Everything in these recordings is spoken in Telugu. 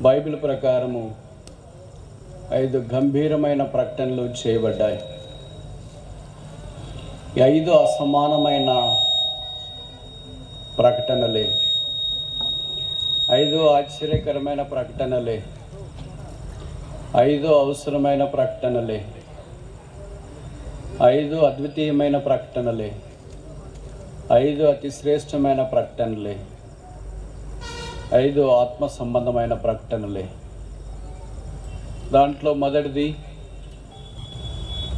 బైబిల్ ప్రకారము 5 గంభీరమైన ప్రకటనలు చేయబడ్డాయి. ఈ 5 అసమానమైన ప్రకటనలే, 5 ఆశ్చర్యకరమైన ప్రకటనలే, 5 అవసరమైన ప్రకటనలే, 5 అద్వితీయమైన ప్రకటనలే, 5 అతి శ్రేష్టమైన ప్రకటనలే, 5 ఆత్మ సంబంధమైన ప్రకటనలే. దాంట్లో మొదటిది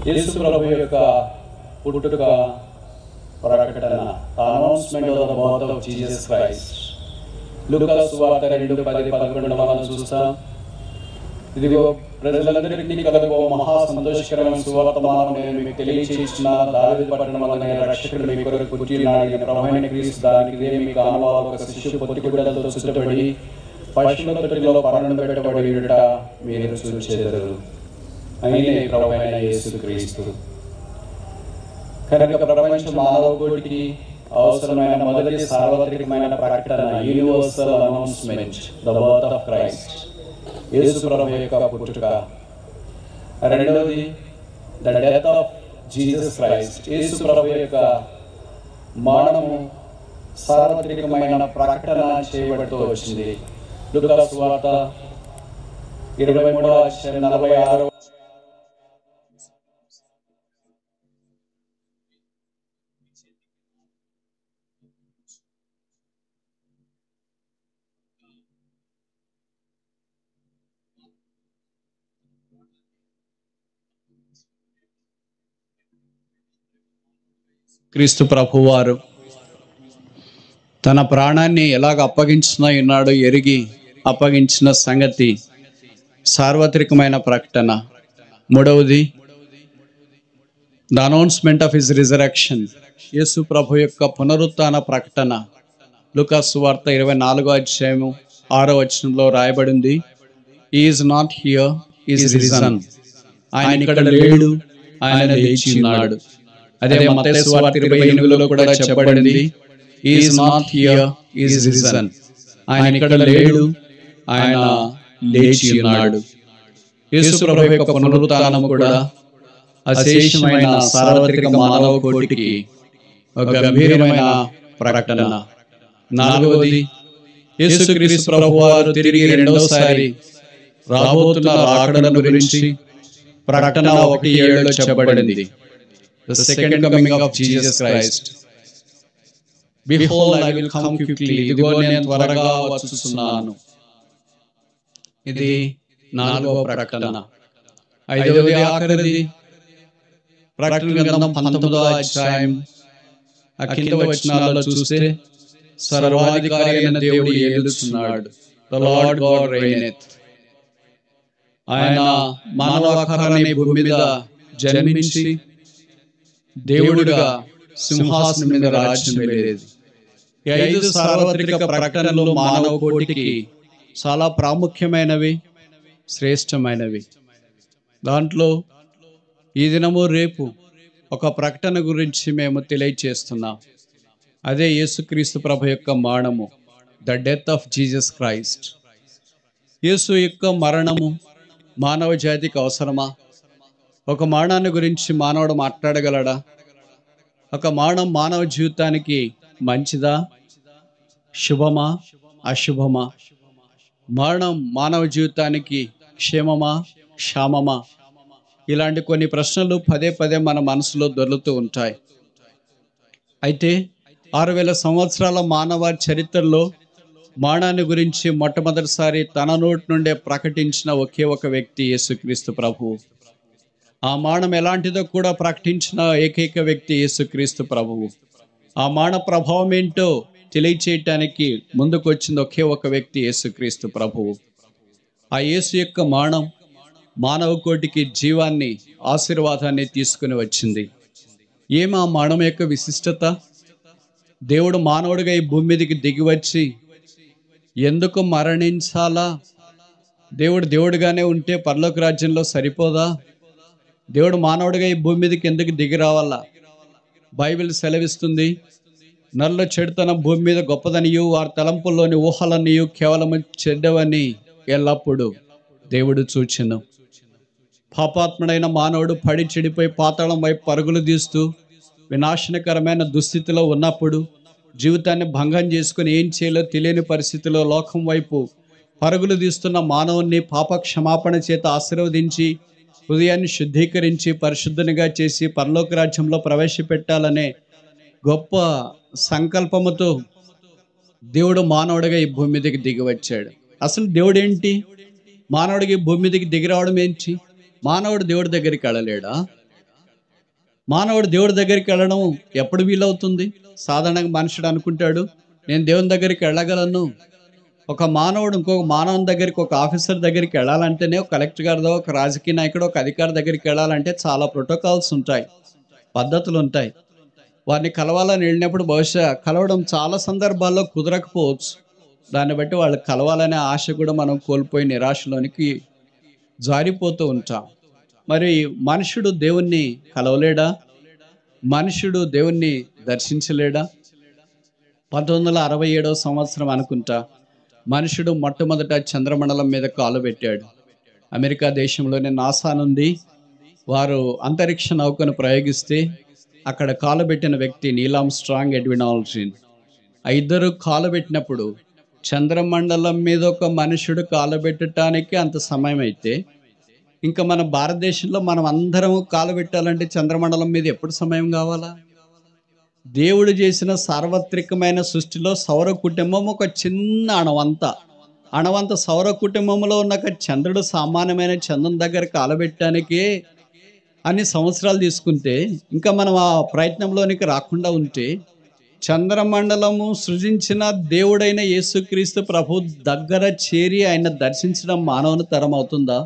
యేసు ప్రభు యొక్క పుట్టుక ప్రకటన, announcement of the birth of Jesus Christ. Luka సువార్త 2:10-11 మనం చూస్తాం. ఇదిగో ప్రజలందరికీ కలుగు మహా సంతోషకరమైన సువార్తమానం నేను మీకు తెలియచేస్తున్నా, దావీదు పట్టణమందు రక్షకుడు మీ కొరకు పుట్టి ఉన్నాడని ప్రభువైన క్రీస్తు దానికి ఇదే మీకు ఆనవాలు. ఒక శిశువు పొత్తిగుడ్డలతో చుట్టబడి పశువుల తొట్టిలో పరుండబెట్టబడి ఉండుట మీరు చూచెదరు. ఆయనే ప్రభువైన యేసు క్రీస్తు. కనుక ప్రపంచ మానవ కోటికి అవసరమైన మొదటి సార్వత్రికమైన ప్రకటన, universal announcement, the birth of Christ, Yesu ప్రభు యొక్క పుట్టుక. రెండవది the death of Jesus Christ, Yesu ప్రభు యొక్క మరణము సార్వత్రికమైన ప్రకటన చేయబడుతూ వచ్చింది. లూకా సువార్త 23:46 క్రీస్తు ప్రభువారు తన ప్రాణాన్ని ఎలాగ అప్పగించిన ఉన్నాడో ఎరిగి అప్పగించిన సంగతి సార్వత్రికమైన ప్రకటన. మూడవది the announcement of his resurrection, Yesu ప్రభు యొక్క పునరుత్థాన ప్రకటన. లూకా సువార్త 24:6 రాయబడింది, he is not here, he is risen. ఆయన ఇక్కడ లేడు, ఆయన లేచి ఉన్నాడు. అదే మత్తయి సువార్త 28 కూడా చెప్పబడింది, హి is not here, he is risen. ఆయన ఇక్కడ లేడు, ఆయన లేచి ఉన్నాడు. యేసు ప్రభు యొక్క పునరుత్థానము కూడా అశేషమైన సార్వత్రిక మానవ కోటికి ఒక గంభీరమైన ప్రకటన. నాలుగవది యేసుక్రీస్తు ప్రభువారు తిరిగి రెండోసారి రాబోతున్న రాకడను గురించి ప్రకటన 1:7 చెప్పబడింది. The second coming of Jesus Christ. Behold, I will come quickly. ఇదిగో నేను త్వరగా వచ్చుచున్నాను. ఇది 4వ ప్రకటన. 5వది ఆఖరిది ప్రకటన గ్రంథం 19వ అధ్యాయం కింద వచనాలలో చూస్తే, సర్వాధికారి అయిన దేవుడు ఏలుచున్నాడు. The Lord God reigneth. ఆయన మానవాకారాన్ని భూమి మీద జన్మించి దేవుడుగా సింహాసనం మీద రాజ్యం వెళ్ళేది. ఈ 5 సార్వత్రిక ప్రకటనలు మానవ కోటికి చాలా ప్రాముఖ్యమైనవి, శ్రేష్టమైనవి. దాంట్లో ఈ దినము రేపు ఒక ప్రకటన గురించి మేము తెలియచేస్తున్నాం. అదే యేసుక్రీస్తు ప్రభు యొక్క మరణము, the death of Jesus Christ. Yesu యొక్క మరణము మానవ జాతికి అవసరమా? ఒక మరణాన్ని గురించి మానవుడు మాట్లాడగలడా? ఒక మరణం మానవ జీవితానికి మంచిదా, శుభమా, అశుభమా? మరణం మానవ జీవితానికి క్షేమమా, క్షామమా? ఇలాంటి కొన్ని ప్రశ్నలు పదే మన మనసులో దొర్లుతూ ఉంటాయి. అయితే 6000 సంవత్సరాల మానవ చరిత్రలో మరణాన్ని గురించి మొట్టమొదటిసారి తన నోటి నుండే ప్రకటించిన ఒకే ఒక వ్యక్తి యేసుక్రీస్తు ప్రభువు. ఆ మరణం ఎలాంటిదో కూడా ప్రకటించిన ఏకైక వ్యక్తి యేసుక్రీస్తు ప్రభువు. ఆ మరణ ప్రభావం ఏంటో తెలియచేయటానికి ముందుకు వచ్చింది ఒకే ఒక వ్యక్తి, యేసుక్రీస్తు ప్రభువు. ఆ యేసు యొక్క మరణం మానవ కోటికి జీవాన్ని, ఆశీర్వాదాన్ని తీసుకుని వచ్చింది. ఏమి ఆ మరణం యొక్క విశిష్టత? దేవుడు మానవుడిగా ఈ భూమి మీదకి దిగి వచ్చి ఎందుకు మరణించాలా? దేవుడుగానే ఉంటే పరలోక రాజ్యంలో సరిపోదా? దేవుడు మానవుడిగా ఈ భూమి మీదకి ఎందుకు దిగి రావాలా? బైబిల్ సెలవిస్తుంది, నరుల చెడుతనం భూమి మీద గొప్పదనియు వారి తలంపుల్లోని ఊహలనియు కేవలము చెడ్డవని ఎల్లప్పుడూ దేవుడు చూచెను. పాపాత్ముడైన మానవుడు పడి చెడిపోయి పాతాళం వైపు పరుగులు తీస్తూ వినాశనకరమైన దుస్థితిలో ఉన్నప్పుడు, జీవితాన్ని భంగం చేసుకుని ఏం చేయాలో తెలియని పరిస్థితిలో లోకం వైపు పరుగులు తీస్తున్న మానవుణ్ణి పాప క్షమాపణ చేత ఆశీర్వదించి హృదయాన్ని శుద్ధీకరించి పరిశుద్ధునిగా చేసి పరలోక రాజ్యంలో ప్రవేశపెట్టాలనే గొప్ప సంకల్పముతో దేవుడు మానవుడిగా ఈ భూమి మీదకి దిగి వచ్చాడు. అసలు దేవుడు ఏంటి? మానవుడికి భూమి మీదకి దిగి రావడం ఏంటి? మానవుడు దేవుడి దగ్గరికి వెళ్ళలేడా? మానవుడు దేవుడి దగ్గరికి వెళ్ళడం ఎప్పుడు వీలవుతుంది? సాధారణంగా మనుషుడు అనుకుంటాడు, నేను దేవుని దగ్గరికి వెళ్ళగలను. ఒక మానవుడు ఇంకొక మానవుని దగ్గరికి, ఒక ఆఫీసర్ దగ్గరికి వెళ్ళాలంటేనే, ఒక కలెక్టర్ గారిదో, ఒక రాజకీయ నాయకుడు, ఒక అధికారి దగ్గరికి వెళ్ళాలంటే చాలా ప్రోటోకాల్స్ ఉంటాయి, పద్ధతులు ఉంటాయి. వారిని కలవాలని వెళ్ళినప్పుడు బహుశా కలవడం చాలా సందర్భాల్లో కుదరకపోవచ్చు. దాన్ని బట్టి వాళ్ళు కలవాలనే ఆశ కూడా మనం కోల్పోయి నిరాశలోనికి జారిపోతూ ఉంటాం. మరి మనుషుడు దేవుణ్ణి కలవలేడా? మనుషుడు దేవుణ్ణి దర్శించలేడా? 1967 సంవత్సరం అనుకుంటా మనుషుడు మొట్టమొదట చంద్రమండలం మీద కాలు పెట్టాడు. అమెరికా దేశంలోని నాసా నుండి వారు అంతరిక్ష నౌకను ప్రయోగిస్తే అక్కడ కాలు పెట్టిన వ్యక్తి నీల్ ఆర్మ్స్ట్రాంగ్, ఎడ్విన్ ఆల్డ్రిన్. ఆ ఇద్దరు కాలు పెట్టినప్పుడు చంద్రమండలం మీద ఒక మనుషుడు కాలు పెట్టడానికి అంత సమయం అయితే, ఇంకా మన భారతదేశంలో మనం అందరం కాలు పెట్టాలంటే చంద్రమండలం మీద ఎప్పుడు సమయం కావాలా? దేవుడు చేసిన సార్వత్రికమైన సృష్టిలో సౌర కుటుంబం ఒక చిన్న అణవంత సౌర కుటుంబంలో ఉన్న చంద్రుడు సామాన్యమైన చంద్రుని దగ్గర కాలబెట్టడానికే అన్ని సంవత్సరాలు తీసుకుంటే, ఇంకా మనం ఆ ప్రయత్నంలోనికి రాకుండా ఉంటే, చంద్రమండలము సృజించిన దేవుడైన యేసుక్రీస్తు ప్రభు దగ్గర చేరి ఆయన దర్శించడం మానవుని తరం అవుతుందా?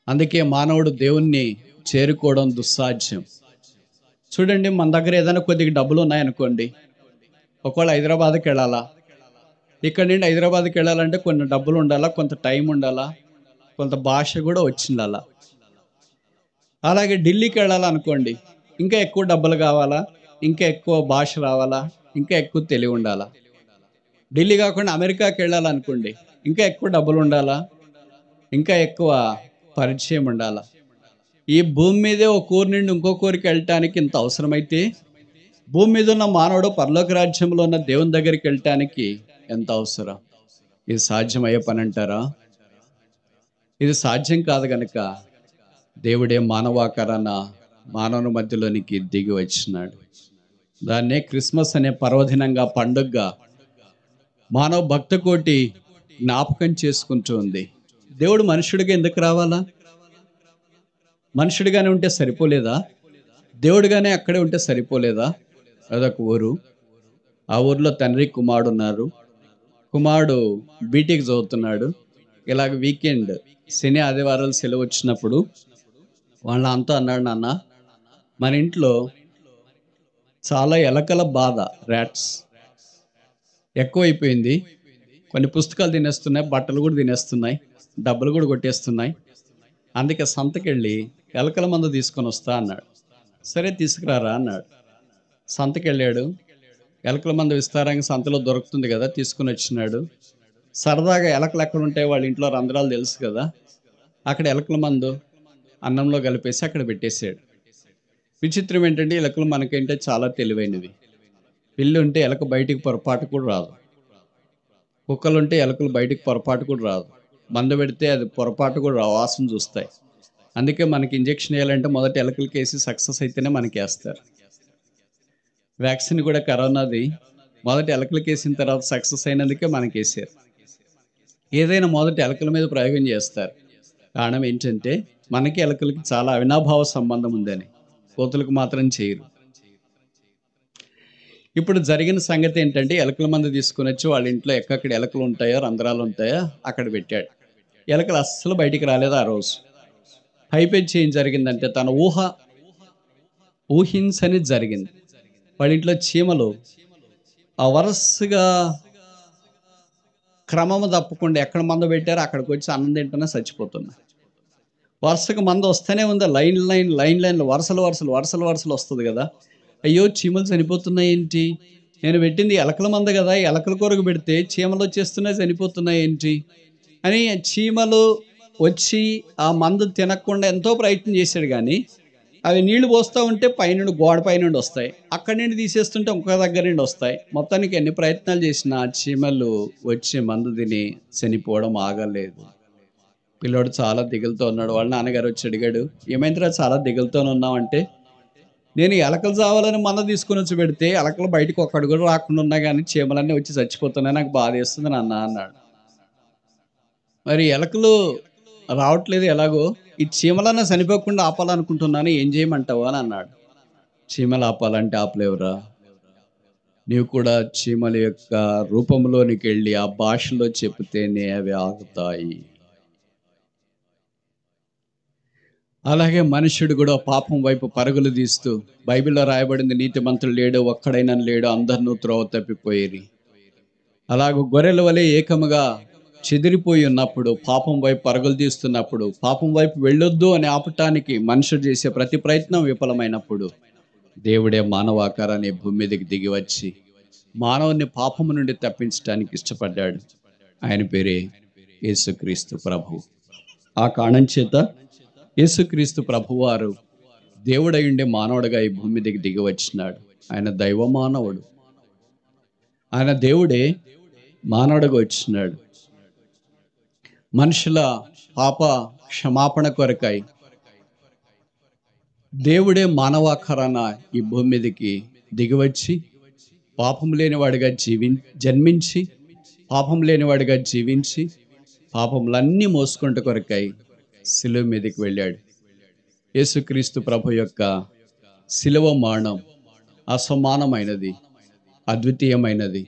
అందుకే మానవుడు దేవుణ్ణి చేరుకోవడం దుస్సాధ్యం. చూడండి, మన దగ్గర ఏదైనా కొద్దిగా డబ్బులు ఉన్నాయనుకోండి, ఒకవేళ హైదరాబాద్కి వెళ్ళాలా, ఇక్కడ నుండి హైదరాబాద్కి వెళ్ళాలంటే కొన్ని డబ్బులు ఉండాలా, కొంత టైం ఉండాలా, కొంత భాష కూడా వచ్చిండాలా. అలాగే ఢిల్లీకి వెళ్ళాలనుకోండి, ఇంకా ఎక్కువ డబ్బులు కావాలా, ఇంకా ఎక్కువ భాష రావాలా, ఇంకా ఎక్కువ తెలివి ఉండాలా. ఢిల్లీ కాకుండా అమెరికాకి వెళ్ళాలనుకోండి, ఇంకా ఎక్కువ డబ్బులు ఉండాలా, ఇంకా ఎక్కువ పరిచయం ఉండాలా. ఈ భూమి మీదే ఒక ఊరి నుండి ఇంకొక ఊరికి వెళ్ళటానికి ఇంత అవసరమైతే, భూమి మీద ఉన్న మానవుడు పరలోక రాజ్యంలో ఉన్న దేవుని దగ్గరికి వెళ్ళటానికి ఎంత అవసరం? ఇది సాధ్యమయ్యే పని అంటారా? ఇది సాధ్యం కాదు గనక దేవుడే మానవాకారాన మానవుని మధ్యలోనికి దిగి వచ్చినాడు. దాన్నే క్రిస్మస్ అనే పర్వదినంగా, పండుగగా మానవ భక్త కోటి జ్ఞాపకం చేసుకుంటూ ఉంది. దేవుడు మనుషుడిగా ఎందుకు రావాలా? మనుషుడిగానే ఉంటే సరిపోలేదా? దేవుడిగానే అక్కడే ఉంటే సరిపోలేదా? అదొక ఊరు. ఆ ఊర్లో తండ్రి, కుమారుడు ఉన్నారు. కుమారుడు బీటెక్ చదువుతున్నాడు. ఇలాగ వీకెండ్ శని ఆదివారాలు సెలవు వచ్చినప్పుడు వాళ్ళ అంతా అన్నాడు, నాన్న మన ఇంట్లో చాలా ఎలకల బాధ, ర్యాట్స్ ఎక్కువైపోయింది. కొన్ని పుస్తకాలు తినేస్తున్నాయి, బట్టలు కూడా తినేస్తున్నాయి, డబ్బులు కూడా కొట్టేస్తున్నాయి. అందుకే సంతకెళ్ళి ఎలకల మందు తీసుకొని వస్తా అన్నాడు. సరే తీసుకురారా అన్నాడు. సంతకెళ్ళాడు. ఎలకల మందు విస్తారంగా సంతలో దొరుకుతుంది కదా, తీసుకుని వచ్చినాడు. సరదాగా ఎలకలు ఎక్కడ ఉంటాయి, వాళ్ళ ఇంట్లో రంధ్రాలు తెలుసు కదా, అక్కడ ఎలకల మందు అన్నంలో కలిపేసి అక్కడ పెట్టేశాడు. విచిత్రం ఏంటంటే, ఎలకలు మనకంటే చాలా తెలివైనవి. పిల్లి ఉంటే ఎలక బయటికి పొరపాటు కూడా రాదు. కుక్కలుంటే ఎలకలు బయటికి పొరపాటు కూడా రాదు. మందు పెడితే అది పొరపాటు కూడా వాసన చూస్తాయి. అందుకే మనకి ఇంజెక్షన్ వేయాలంటే మొదట ఎలకలకి వేసి సక్సెస్ అయితేనే మనకి వేస్తారు. వ్యాక్సిన్ కూడా కరోనాది మొదట ఎలకలకి వేసిన తర్వాత సక్సెస్ అయినందుకే మనకి వేసారు. ఏదైనా మొదట ఎలకల మీద ప్రయోగం చేస్తారు. కారణం ఏంటంటే, మనకి ఎలకలకి చాలా అవినాభావ సంబంధం ఉందని. కోతులకు మాత్రం చేయరు. ఇప్పుడు జరిగిన సంగతి ఏంటంటే, ఎలకల మందు తీసుకుని వచ్చి వాళ్ళ ఇంట్లో ఎక్కడెక్కడ ఎలకలు ఉంటాయో, రంధ్రాలు ఉంటాయో అక్కడ పెట్టాడు. ఎలకలు అస్సలు బయటికి రాలేదు ఆ రోజు. పైపెచ్చి ఏం జరిగిందంటే, తన ఊహించని జరిగింది. వాళ్ళ ఇంట్లో చీమలు ఆ వరుసగా క్రమము తప్పకుండా ఎక్కడ మందు పెట్టారో అక్కడికి వచ్చి అన్నం తింటూనే చచ్చిపోతున్నాయి. వరుసగా మందు వస్తూనే ఉంది, లైన్లు వరుసలు వస్తుంది కదా. అయ్యో చీమలు చనిపోతున్నాయి ఏంటి, నేను పెట్టింది ఎలకల మంద కదా, ఎలకల కొరకు పెడితే చీమలు వచ్చేస్తున్నాయి, చనిపోతున్నాయి ఏంటి, అని చీమలు వచ్చి ఆ మందు తినకుండా ఎంతో ప్రయత్నం చేశాడు, కానీ అవి నీళ్లు పోస్తూ ఉంటే పైనుండి గోడ పైనుండి వస్తాయి, అక్కడి నుండి తీసేస్తుంటే ఇంకొక దగ్గర నుండి వస్తాయి. మొత్తానికి ఎన్ని ప్రయత్నాలు చేసినా చీమలు వచ్చి మందు తిని చనిపోవడం ఆగలేదు. పిల్లోడు చాలా దిగులుతో ఉన్నాడు. వాళ్ళ నాన్నగారు వచ్చి అడిగాడు, ఏమైందిరా చాలా దిగులుతో ఉన్నావంటే, నేను ఎలకలు చావాలని మంద తీసుకుని వచ్చి పెడితే ఎలకలు బయటకు ఒక్కడు కూడా రాకుండా ఉన్నా కానీ చీమలన్నీ వచ్చి చచ్చిపోతున్నాయి, నాకు బాధ వేస్తుంది నాన్న అన్నాడు. మరి ఎలకలు రావట్లేదు ఎలాగో, ఈ చీమలన్నా చనిపోకుండా ఆపాలనుకుంటున్నాను, ఏం చేయమంటావు అని అన్నాడు. చీమలు ఆపాలంటే ఆపలేవురా, నీవు కూడా చీమల యొక్క రూపంలోనికి వెళ్ళి ఆ భాషలో చెప్తేనే అవి ఆగుతాయి. అలాగే మనుష్యుడు కూడా పాపం వైపు పరుగులు తీస్తూ, బైబిల్లో రాయబడింది, నీతిమంతుడు లేడు, ఒక్కడైనా లేడు, అందరినూ త్రోవ తప్పిపోయేది. అలాగ గొర్రెల వలె ఏకముగా చెదిరిపోయి ఉన్నప్పుడు, పాపం వైపు పరుగులు తీస్తున్నప్పుడు, పాపం వైపు వెళ్ళొద్దు అని ఆపటానికి మనుషుడు చేసే ప్రతి ప్రయత్నం విఫలమైనప్పుడు, దేవుడే మానవాకారాన్ని భూమి మీదకి దిగి వచ్చి మానవుని పాపము నుండి తప్పించడానికి ఇష్టపడ్డాడు. ఆయన పేరే యేసుక్రీస్తు ప్రభు. ఆ కారణం చేత యేసుక్రీస్తు ప్రభువారు దేవుడై ఉండే మానవుడిగా ఈ భూమి మీదకి దిగి వచ్చినాడు. ఆయన దైవ మానవుడు, ఆయన దేవుడే మానవుడిగా వచ్చినాడు. మనుషుల పాప క్షమాపణ కొరకై దేవుడే మానవాకారాన ఈ భూమి మీదకి దిగివచ్చి పాపం లేనివాడిగా జన్మించి పాపం లేనివాడిగా జీవించి పాపములన్నీ మోసుకుంటూ కొరకై శిలువ మీదకి వెళ్ళాడు. యేసుక్రీస్తు ప్రభు యొక్క శిలువ మరణం అసమానమైనది, అద్వితీయమైనది.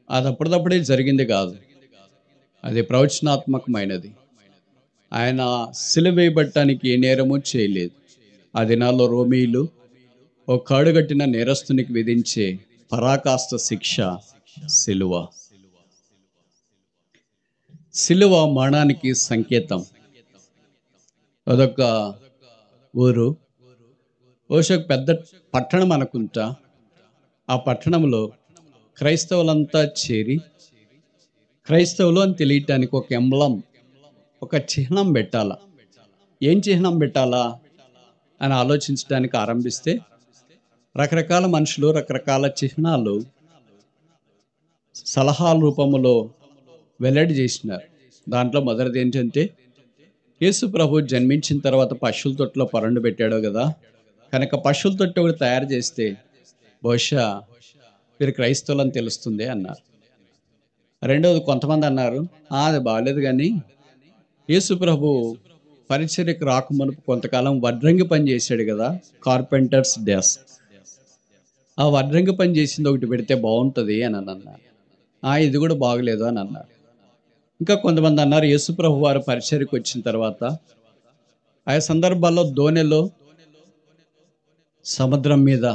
అది అప్పటిదప్పుడే జరిగింది కాదు, అది ప్రవచనాత్మకమైనది. ఆయన శిలువ వేయబట్టానికి ఏ నేరము చేయలేదు. ఆ దినాల్లో రోమీయులు ఓ కాడుగట్టిన నేరస్తునికి విధించే పరాకాష్ట శిక్ష శిలువ. శిలువ మరణానికి సంకేతం. అదొక ఊరు, బహుశా పెద్ద పట్టణం అనుకుంటా. ఆ పట్టణంలో క్రైస్తవులంతా చేరి క్రైస్తవులు అని తెలియటానికి ఒక ఎంబ్లం, ఒక చిహ్నం పెట్టాలా. ఏం చిహ్నం పెట్టాలా అని ఆలోచించడానికి ఆరంభిస్తే రకరకాల మనుషులు రకరకాల చిహ్నాలు సలహాల రూపంలో వెల్లడి చేసినారు. దాంట్లో మొదటిది ఏంటంటే, యేసు ప్రభు జన్మించిన తర్వాత పశువుల తొట్టులో పరండు పెట్టాడు కదా, కనుక పశువుల తొట్టు ఒకటి తయారు చేస్తే బహుశా మీరు క్రైస్తవులని తెలుస్తుంది అన్నారు. రెండవది, కొంతమంది అన్నారు, అది బాగాలేదు, కానీ యేసు ప్రభు పరిచర్యకు రాకమునుపు కొంతకాలం వడ్రంగి పని చేశాడు కదా, కార్పెంటర్స్ డెస్క్, ఆ వడ్రంగి పని చేసింది ఒకటి పెడితే బాగుంటుంది అని అన్నారు. ఇది కూడా బాగలేదు అని అన్నారు. ఇంకా కొంతమంది అన్నారు, యేసు ప్రభు వారు పరిచర్యకు వచ్చిన తర్వాత ఆయా సందర్భాల్లో దోణిలో సముద్రం మీద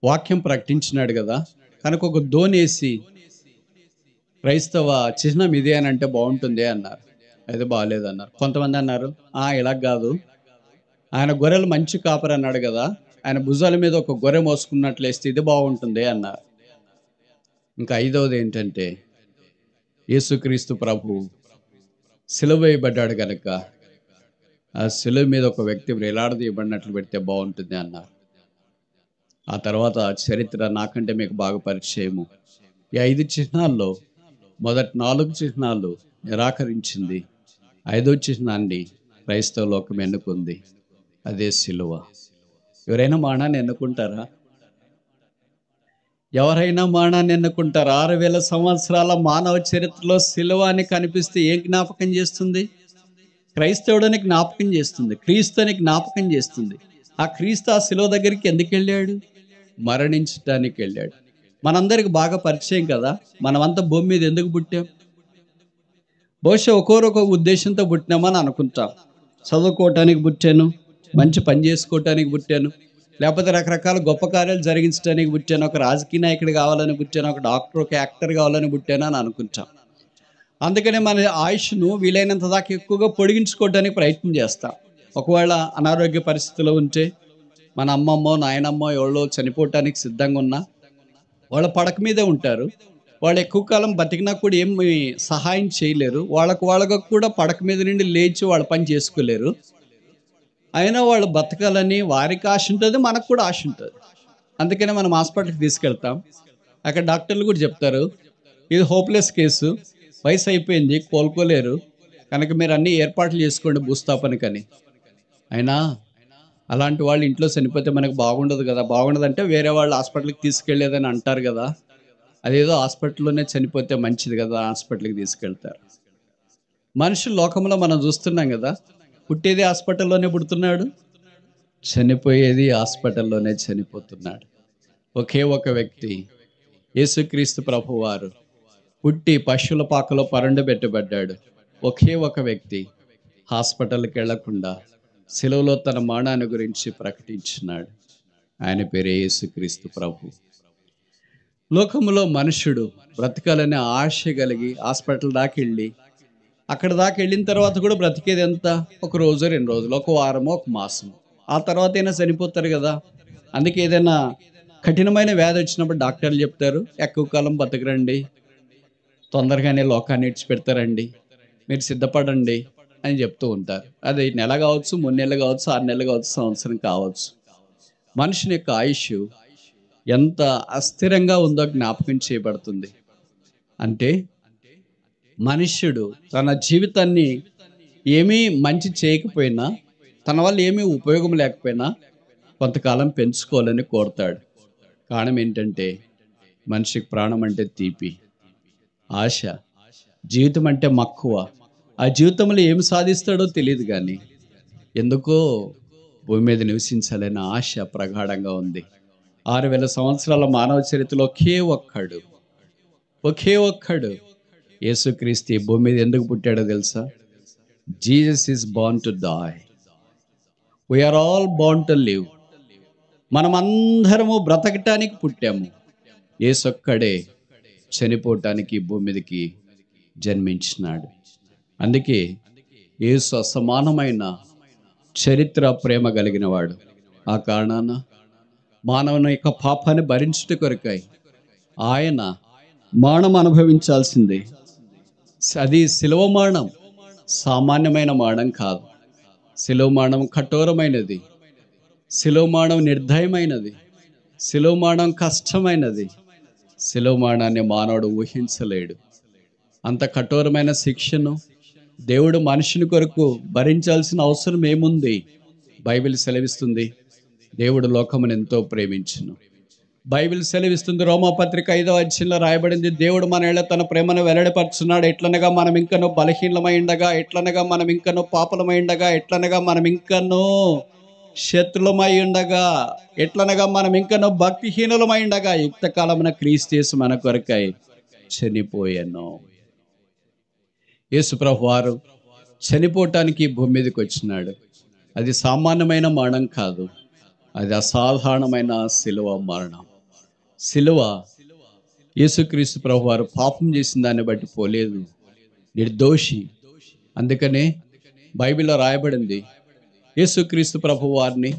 వాక్యం ప్రకటించినాడు కదా, కనుక ఒక దోణి వేసి క్రైస్తవ చిహ్నం ఇదే అని అంటే బాగుంటుంది అన్నారు. అది బాగాలేదు అన్నారు. కొంతమంది అన్నారు, ఇలా కాదు, ఆయన గొర్రెలు మంచి కాపరి అన్నాడు కదా, ఆయన భుజాల మీద ఒక గొర్రె మోసుకున్నట్లేస్తే ఇది బాగుంటుంది అన్నారు. ఇంకా ఐదవది ఏంటంటే, యేసుక్రీస్తు ప్రభు సిలువ వేయబడ్డాడు కనుక ఆ సిలువ మీద ఒక వ్యక్తి వేలాడదీయబడినట్లు పెడితే బాగుంటుంది అన్నారు. ఆ తర్వాత చరిత్ర నాకంటే మీకు బాగా పరిచయము. ఈ 5 చిహ్నాల్లో మొదటి 4 చిహ్నాలు నిరాకరించింది, 5వ చిహ్నాన్ని క్రైస్తవ లోకం ఎన్నుకుంది, అదే సిలువ. ఎవరైనా మరణాన్ని ఎన్నుకుంటారా? ఎవరైనా మరణాన్ని ఎన్నుకుంటారా? 6000 సంవత్సరాల మానవ చరిత్రలో సిలువ అని కనిపిస్తే ఏం జ్ఞాపకం చేస్తుంది? క్రైస్తవుడని జ్ఞాపకం చేస్తుంది, క్రీస్తు అని జ్ఞాపకం చేస్తుంది. ఆ క్రీస్తు ఆ సిలువ దగ్గరికి ఎందుకు వెళ్ళాడు? మరణించడానికి వెళ్ళాడు. మనందరికి బాగా పరిచయం కదా, మనమంతా భూమి మీద ఎందుకు పుట్టాం? బహుశా ఒక్కొక్క ఉద్దేశంతో పుట్టినామని అనుకుంటాం. చదువుకోవటానికి పుట్టాను, మంచి పని చేసుకోవటానికి పుట్టాను, లేకపోతే రకరకాల గొప్ప కార్యాలు జరిగించడానికి పుట్టాను, ఒక రాజకీయ నాయకుడు కావాలని పుట్టాను, ఒక డాక్టర్, ఒక యాక్టర్ కావాలని పుట్టాను అని అనుకుంటాం. అందుకనే మన ఆయుష్ను వీలైనంత దాకా ఎక్కువగా పొడిగించుకోవడానికి ప్రయత్నం చేస్తాం. ఒకవేళ అనారోగ్య పరిస్థితిలో ఉంటే, మన అమ్మమ్మో నాయనమ్మో ఎవరో చనిపోవటానికి సిద్ధంగా ఉన్నా వాళ్ళ పడక మీదే ఉంటారు, వాళ్ళు ఎక్కువ కాలం బతికినా కూడా ఏమి సహాయం చేయలేరు. వాళ్ళకు కూడా పడక మీద నుండి లేచి వాళ్ళ పని చేసుకోలేరు. అయినా వాళ్ళు బతకాలని వారికి ఆశ ఉంటుంది, మనకు కూడా ఆశ ఉంటుంది. అందుకనే మనం హాస్పిటల్కి తీసుకెళ్తాం. అక్కడ డాక్టర్లు కూడా చెప్తారు, ఇది హోప్లెస్ కేసు, వయసు అయిపోయింది, కోలుకోలేరు, కనుక మీరు అన్ని ఏర్పాట్లు చేసుకోండి భూస్థాపనకని. అయినా అలాంటి వాళ్ళు ఇంట్లో చనిపోతే మనకు బాగుండదు కదా. బాగుండదంటే వేరే వాళ్ళు హాస్పిటల్కి తీసుకెళ్ళలేదని అంటారు కదా. అదేదో హాస్పిటల్లోనే చనిపోతే మంచిది కదా, హాస్పిటల్కి తీసుకెళ్తారు. మనుషులు లోకంలో మనం చూస్తున్నాం కదా, పుట్టేది హాస్పిటల్లోనే పుడుతున్నాడు, చనిపోయేది హాస్పిటల్లోనే చనిపోతున్నాడు. ఒకే ఒక వ్యక్తి యేసుక్రీస్తు ప్రభువారు పుట్టి పశువుల పాకలో పరుండబెట్టబడ్డాడు. ఒకే ఒక వ్యక్తి హాస్పిటల్కి వెళ్లకుండా సిలువలో తన మరణాన్ని గురించి ప్రకటించినాడు. ఆయన పేరే యేసుక్రీస్తు ప్రభు. లోకంలో మనుషుడు బ్రతకాలనే ఆశ కలిగి హాస్పిటల్ దాకా వెళ్ళి, అక్కడ దాకా వెళ్ళిన తర్వాత కూడా బ్రతికేది ఎంత? ఒక రోజు, 2 రోజులు, ఒక వారమో, ఒక మాసం, ఆ తర్వాత అయినా చనిపోతారు కదా. అందుకే ఏదైనా కఠినమైన వ్యాధి వచ్చినప్పుడు డాక్టర్లు చెప్తారు, ఎక్కువ కాలం బతకరండి, తొందరగానే లోకాన్ని విడిచిపెడతారండి, మీరు సిద్ధపడండి అని చెప్తూ ఉంటారు. అది నెల కావచ్చు, 3 నెలలు కావచ్చు, 6 నెలలు కావచ్చు, సంవత్సరం కావచ్చు. మనుషుని యొక్క ఆయుష్ ఎంత అస్థిరంగా ఉందో జ్ఞాపకం చేయబడుతుంది. అంటే మనుష్యుడు తన జీవితాన్ని ఏమీ మంచి చేయకపోయినా, తన వల్ల ఏమీ ఉపయోగం లేకపోయినా కొంతకాలం పెంచుకోవాలని కోరుతాడు. కారణం ఏంటంటే మనిషికి ప్రాణం అంటే తీపి, ఆశ, జీవితం అంటే మక్కువ. ఆ జీవితంలో ఏమి సాధిస్తాడో తెలియదు, కానీ ఎందుకో భూమి మీద నివసించాలనే ఆశ ప్రగాఢంగా ఉంది. 6000 సంవత్సరాల మానవ చరిత్రలో ఒకే ఒక్కడు యేసుక్రీస్తు ఈ భూమి మీద ఎందుకు పుట్టాడో తెలుసా? Jesus is born to die, we are all born to live. మనమందరము బ్రతకటానికి పుట్టాము. యేసొక్కడే చనిపోవటానికి భూమి మీదకి జన్మించినాడు. అందుకే యేసు అసమానమైన చరిత్ర, ప్రేమ కలిగిన వాడు. ఆ కారణాన మానవుని యొక్క పాపాన్ని భరించుట కొరకై ఆయన మరణం అనుభవించాల్సిందే. అది శిలువ మరణం, సామాన్యమైన మరణం కాదు. శిలువ మరణం కఠోరమైనది, శిలువ మరణం నిర్దయమైనది, శిలువ మరణం కష్టమైనది. శిలువ మరణాన్ని మానవుడు ఊహించలేడు. అంత కఠోరమైన శిక్షను దేవుడు మనుషుని కొరకు భరించాల్సిన అవసరం ఏముంది? బైబిల్ సెలవిస్తుంది, దేవుడు లోకమును ఎంతో ప్రేమించును. బైబిల్ సెలవిస్తుంది, రోమాపత్రిక 5వ అధ్యాయంలో రాయబడింది, దేవుడు మన ఎడల తన ప్రేమను వెల్లడిపరుచున్నాడు. ఎట్లనగా మనం ఇంకనూ బలహీనమై ఉండగా, ఎట్లనగా మనం ఇంకనూ పాపలమై ఉండగా, ఎట్లనగా మనం ఇంకనూ శత్రులమై ఉండగా, ఎట్లనగా మనం ఇంకనూ భక్తిహీనులమై ఉండగా, యుక్త కాలమున క్రీస్తు యేసు మన కొరకై చనిపోయాను. యేసు ప్రభు వారు చనిపోవటానికి భూమి మీదకి వచ్చినాడు. అది సామాన్యమైన మరణం కాదు, అది అసాధారణమైన శిలువ మరణం. శిలువ యేసుక్రీస్తు ప్రభు వారు పాపం చేసిన దాన్ని బట్టి పోలేదు, నిర్దోషి. అందుకనే బైబిల్లో రాయబడింది, యేసుక్రీస్తు ప్రభు వారిని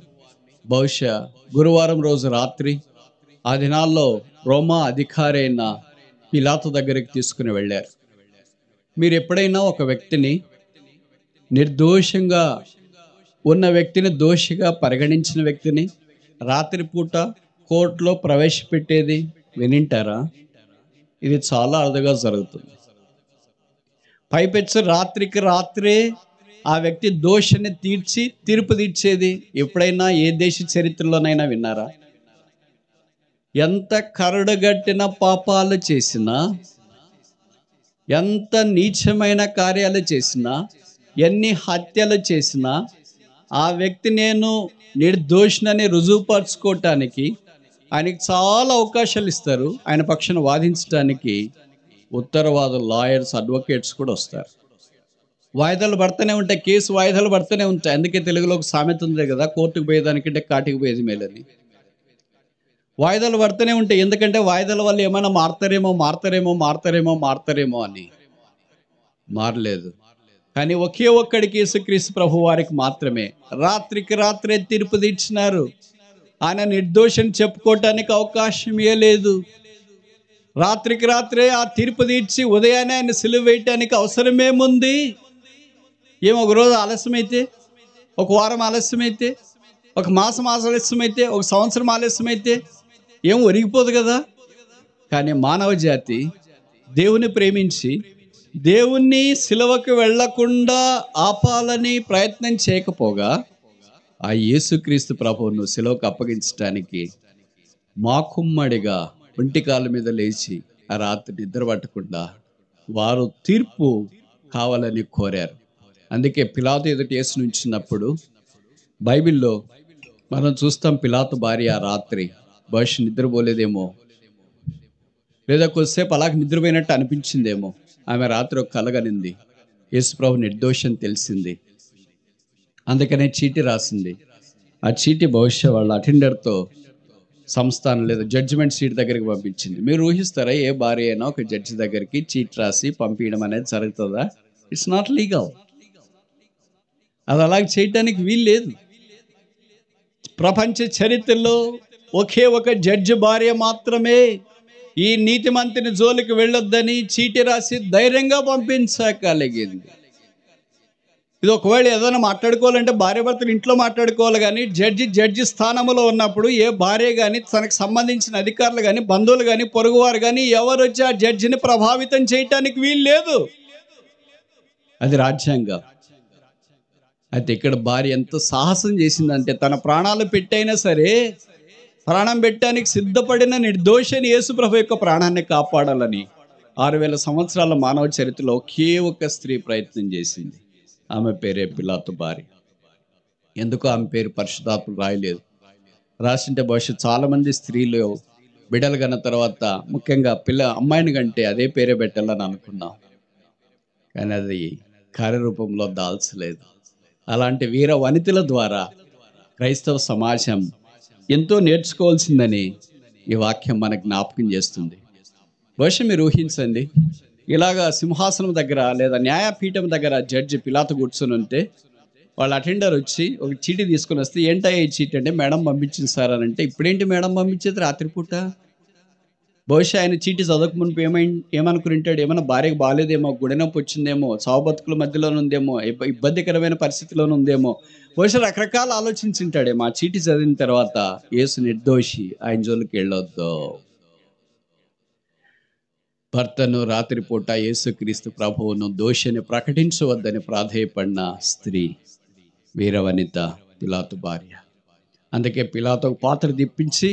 బహుశా గురువారం రోజు రాత్రి, ఆ దినాల్లో రోమా అధికారి అయిన పిలాతు దగ్గరికి తీసుకుని వెళ్ళారు. మీరు ఎప్పుడైనా ఒక వ్యక్తిని, నిర్దోషంగా ఉన్న వ్యక్తిని, దోషిగా పరిగణించిన వ్యక్తిని రాత్రిపూట కోర్టులో ప్రవేశపెట్టేది వినింటారా? ఇది చాలా అరుదుగా జరుగుతుంది. పైపెచ్చు రాత్రికి రాత్రే ఆ వ్యక్తి దోషిని తీర్పు తీర్చేది ఎప్పుడైనా ఏ దేశ చరిత్రలోనైనా విన్నారా? ఎంత కరడుగట్టిన పాపాలు చేసినా, ఎంత నీచమైన కార్యాలు చేసినా, ఎన్ని హత్యలు చేసినా, ఆ వ్యక్తి నేను నిర్దోషినని రుజువుపరచుకోవటానికి ఆయనకి చాలా అవకాశాలు ఇస్తారు. ఆయన పక్షాన వాదించడానికి ఉత్తరవాదులు, లాయర్స్, అడ్వకేట్స్ కూడా వస్తారు. వాయిదాలు పడుతూనే ఉంటాయి, కేసు వాయిదాలు పడుతూనే ఉంటాయి. అందుకే తెలుగులో ఒక సామెత ఉంది కదా, కోర్టుకు పోయేదానికంటే కాటికి పోయేది మేలని. వాయిదాలు పడుతూనే ఉంటాయి, ఎందుకంటే వాయిదాల వల్ల ఏమైనా మారతారేమో అని. మారలేదు. కానీ ఒకే ఒక్కడికి, యేసుక్రీస్తు ప్రభు వారికి మాత్రమే రాత్రికి రాత్రే తీర్పు తీర్చినారు. ఆయన నిర్దోషం చెప్పుకోవటానికి అవకాశం లేదు. రాత్రికి రాత్రే ఆ తీర్పు తీర్చి ఉదయాన్నే ఆయన సిలువ వేయటానికి అవసరమేముంది? ఒక రోజు ఆలస్యమైతే, ఒక వారం ఆలస్యమైతే, ఒక మాసం ఆలస్యమైతే, ఒక సంవత్సరం ఆలస్యమైతే ఒరిగిపోదు కదా. కానీ మానవ జాతి దేవుని ప్రేమించి దేవుణ్ణి సిలువకు వెళ్లకుండా ఆపాలని ప్రయత్నం చేయకపోగా ఆ యేసుక్రీస్తు ప్రభువును సిలువకు అప్పగించడానికి మాకుమ్మడిగా ఒంటికాల మీద లేచి ఆ రాత్రి నిద్ర పట్టకుండా వారు తీర్పు కావాలని కోరారు. అందుకే పిలాతు ఎదుట యేసు నుంచినప్పుడు బైబిల్లో మనం చూస్తాం, పిలాతు భార్య ఆ రాత్రి బహుశా నిద్రపోలేదేమో, లేదా కొద్దిసేపు అలాగే నిద్రపోయినట్టు అనిపించిందేమో. ఆమె రాత్రి ఒక కలగనింది, యేసుప్రభు నిర్దోషం తెలిసింది. అందుకనే చీటీ రాసింది. ఆ చీటీ బహుశా వాళ్ళ అటెండర్తో సంస్థానం లేదా జడ్జిమెంట్ సీట్ దగ్గరికి పంపించింది. మీరు ఊహిస్తారా ఏ భార్య అయినా ఒక జడ్జి దగ్గరికి చీట్ రాసి పంపించడం అనేది జరుగుతుందా? It's not legal. అది అలాగే చేయటానికి వీలు లేదు. ప్రపంచ చరిత్రలో ఒకే ఒక జడ్జి భార్య మాత్రమే ఈ నీతిమంతుని జోలికి వెళ్ళొద్దని చీటీ రాసి ధైర్యంగా పంపించగలిగింది. ఇది ఒకవేళ ఏదైనా మాట్లాడుకోవాలంటే భార్య భర్తలు ఇంట్లో మాట్లాడుకోవాలి, కానీ జడ్జి స్థానంలో ఉన్నప్పుడు ఏ భార్య కానీ, తనకు సంబంధించిన అధికారులు కానీ, బంధువులు కానీ, పొరుగువారు కానీ ఎవరు వచ్చి ఆ జడ్జిని ప్రభావితం చేయటానికి వీలు లేదు. అది రాజ్యాంగం. అయితే ఇక్కడ భార్య ఎంత సాహసం చేసిందంటే, తన ప్రాణాలు పెట్టైనా సరే, ప్రాణం పెట్టడానికి సిద్ధపడిన నిర్దోషిని యేసుప్రభు యొక్క ప్రాణాన్ని కాపాడాలని 6000 సంవత్సరాల మానవ చరిత్రలో ఒకే ఒక్క స్త్రీ ప్రయత్నం చేసింది. ఆమె పేరే పిలాతు భార్య. ఎందుకు ఆమె పేరు పరిశుద్ధాత్ముడు రాయలేదు? రాసింటే బహుశా చాలామంది స్త్రీలు బిడ్డలు కన్న తర్వాత, ముఖ్యంగా అమ్మాయిని కంటే అదే పేరే పెట్టాలని అనుకున్నాం, కానీ అది కార్యరూపంలో దాల్చలేదు. అలాంటి వీర వనితల ద్వారా క్రైస్తవ సమాజం ఎంతో నేర్చుకోవాల్సిందని ఈ వాక్యం మనకు జ్ఞాపకం చేస్తుంది. బహుశా మీరు ఊహించండి, ఇలాగా సింహాసనం దగ్గర లేదా న్యాయపీఠం దగ్గర జడ్జి పిలాతు కూర్చొని ఉంటే వాళ్ళ అటెండర్ వచ్చి ఒక చీటీ తీసుకొని వస్తే, ఏంటయ్యా ఈ చీటీ అంటే, మేడం పంపించింది సార్ అని అంటే, ఇప్పుడేంటి మేడం పంపించేది రాత్రిపూట? బహుశా ఆయన చీటీ చదవక మునుపు ఏమనుకుని ఉంటాడు? ఏమైనా భార్యకు బాగాలేదేమో, గుండె నొప్పి వచ్చిందేమో, చావు బతుకుల మధ్యలోనే ఉందేమో, ఇబ్బందికరమైన పరిస్థితిలోనే ఉందేమో, బహుశా రకరకాల ఆలోచించుంటాడేమో. ఆ చీటీ చదివిన తర్వాత యేసు నిర్దోషి, ఆయన జోలికి వెళ్ళొద్దు. భర్తను రాత్రిపూట యేసుక్రీస్తు ప్రభువును దోషిని ప్రకటించవద్దని ప్రాధేయపడిన స్త్రీ వీరవనిత పిలాతు భార్య. అందుకే పిలాతు ఒక పాత్ర తిప్పించి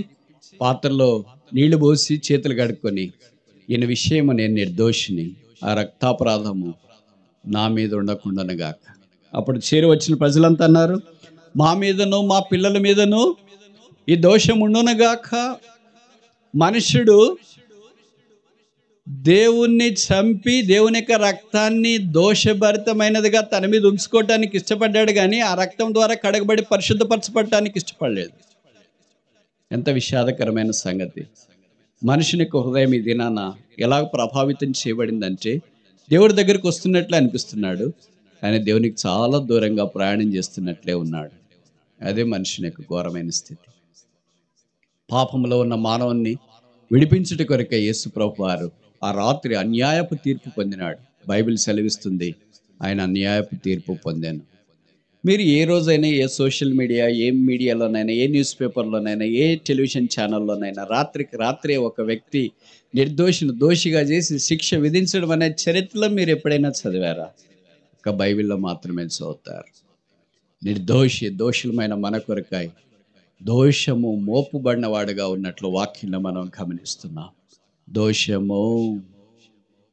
పాత్రలో నీళ్లు పోసి చేతులు కడుక్కొని, ఈయన విషయము నేను నిర్దోషిని, ఆ రక్తాపరాధము నా మీద ఉండకుండానుగాక. అప్పుడు చేరి వచ్చిన ప్రజలంతా అన్నారు, మా మీదను మా పిల్లల మీదను ఈ దోషం ఉండునుగాక. మనుషుడు దేవుణ్ణి చంపి దేవుని యొక్క రక్తాన్ని దోషభరితమైనదిగా తన మీద ఉంచుకోవటానికి ఇష్టపడ్డాడు, కానీ ఆ రక్తం ద్వారా కడగబడి పరిశుద్ధపరచబడటానికి ఇష్టపడలేదు. ఎంత విషాదకరమైన సంగతి. మనుషుని యొక్క హృదయం ఈ దినాన ఎలా ప్రభావితం చేయబడిందంటే, దేవుడి దగ్గరికి వస్తున్నట్లే అనిపిస్తున్నాడు, కానీ దేవునికి చాలా దూరంగా ప్రయాణం చేస్తున్నట్లే ఉన్నాడు. అదే మనుషుని యొక్క ఘోరమైన స్థితి. పాపంలో ఉన్న మానవుణ్ణి విడిపించుట కొరకే యేసు ప్రభు వారు ఆ రాత్రి అన్యాయపు తీర్పు పొందినాడు. బైబిల్ సెలవిస్తుంది, ఆయన అన్యాయపు తీర్పు పొందాను. మీరు ఏ రోజైనా ఏ సోషల్ మీడియా, ఏ మీడియాలోనైనా, ఏ న్యూస్ పేపర్లోనైనా, ఏ టెలివిజన్ ఛానల్లోనైనా రాత్రికి రాత్రే ఒక వ్యక్తి నిర్దోషిని దోషిగా చేసి శిక్ష విధించడం అనే చరిత్రలో మీరు ఎప్పుడైనా చదివారా? ఒక బైబిల్లో మాత్రమే చదువుతారు. దోషులమైన మన కొరకై దోషము మోపుబడిన వాడుగా ఉన్నట్లు వాక్యంలో మనం గమనిస్తున్నాం. దోషము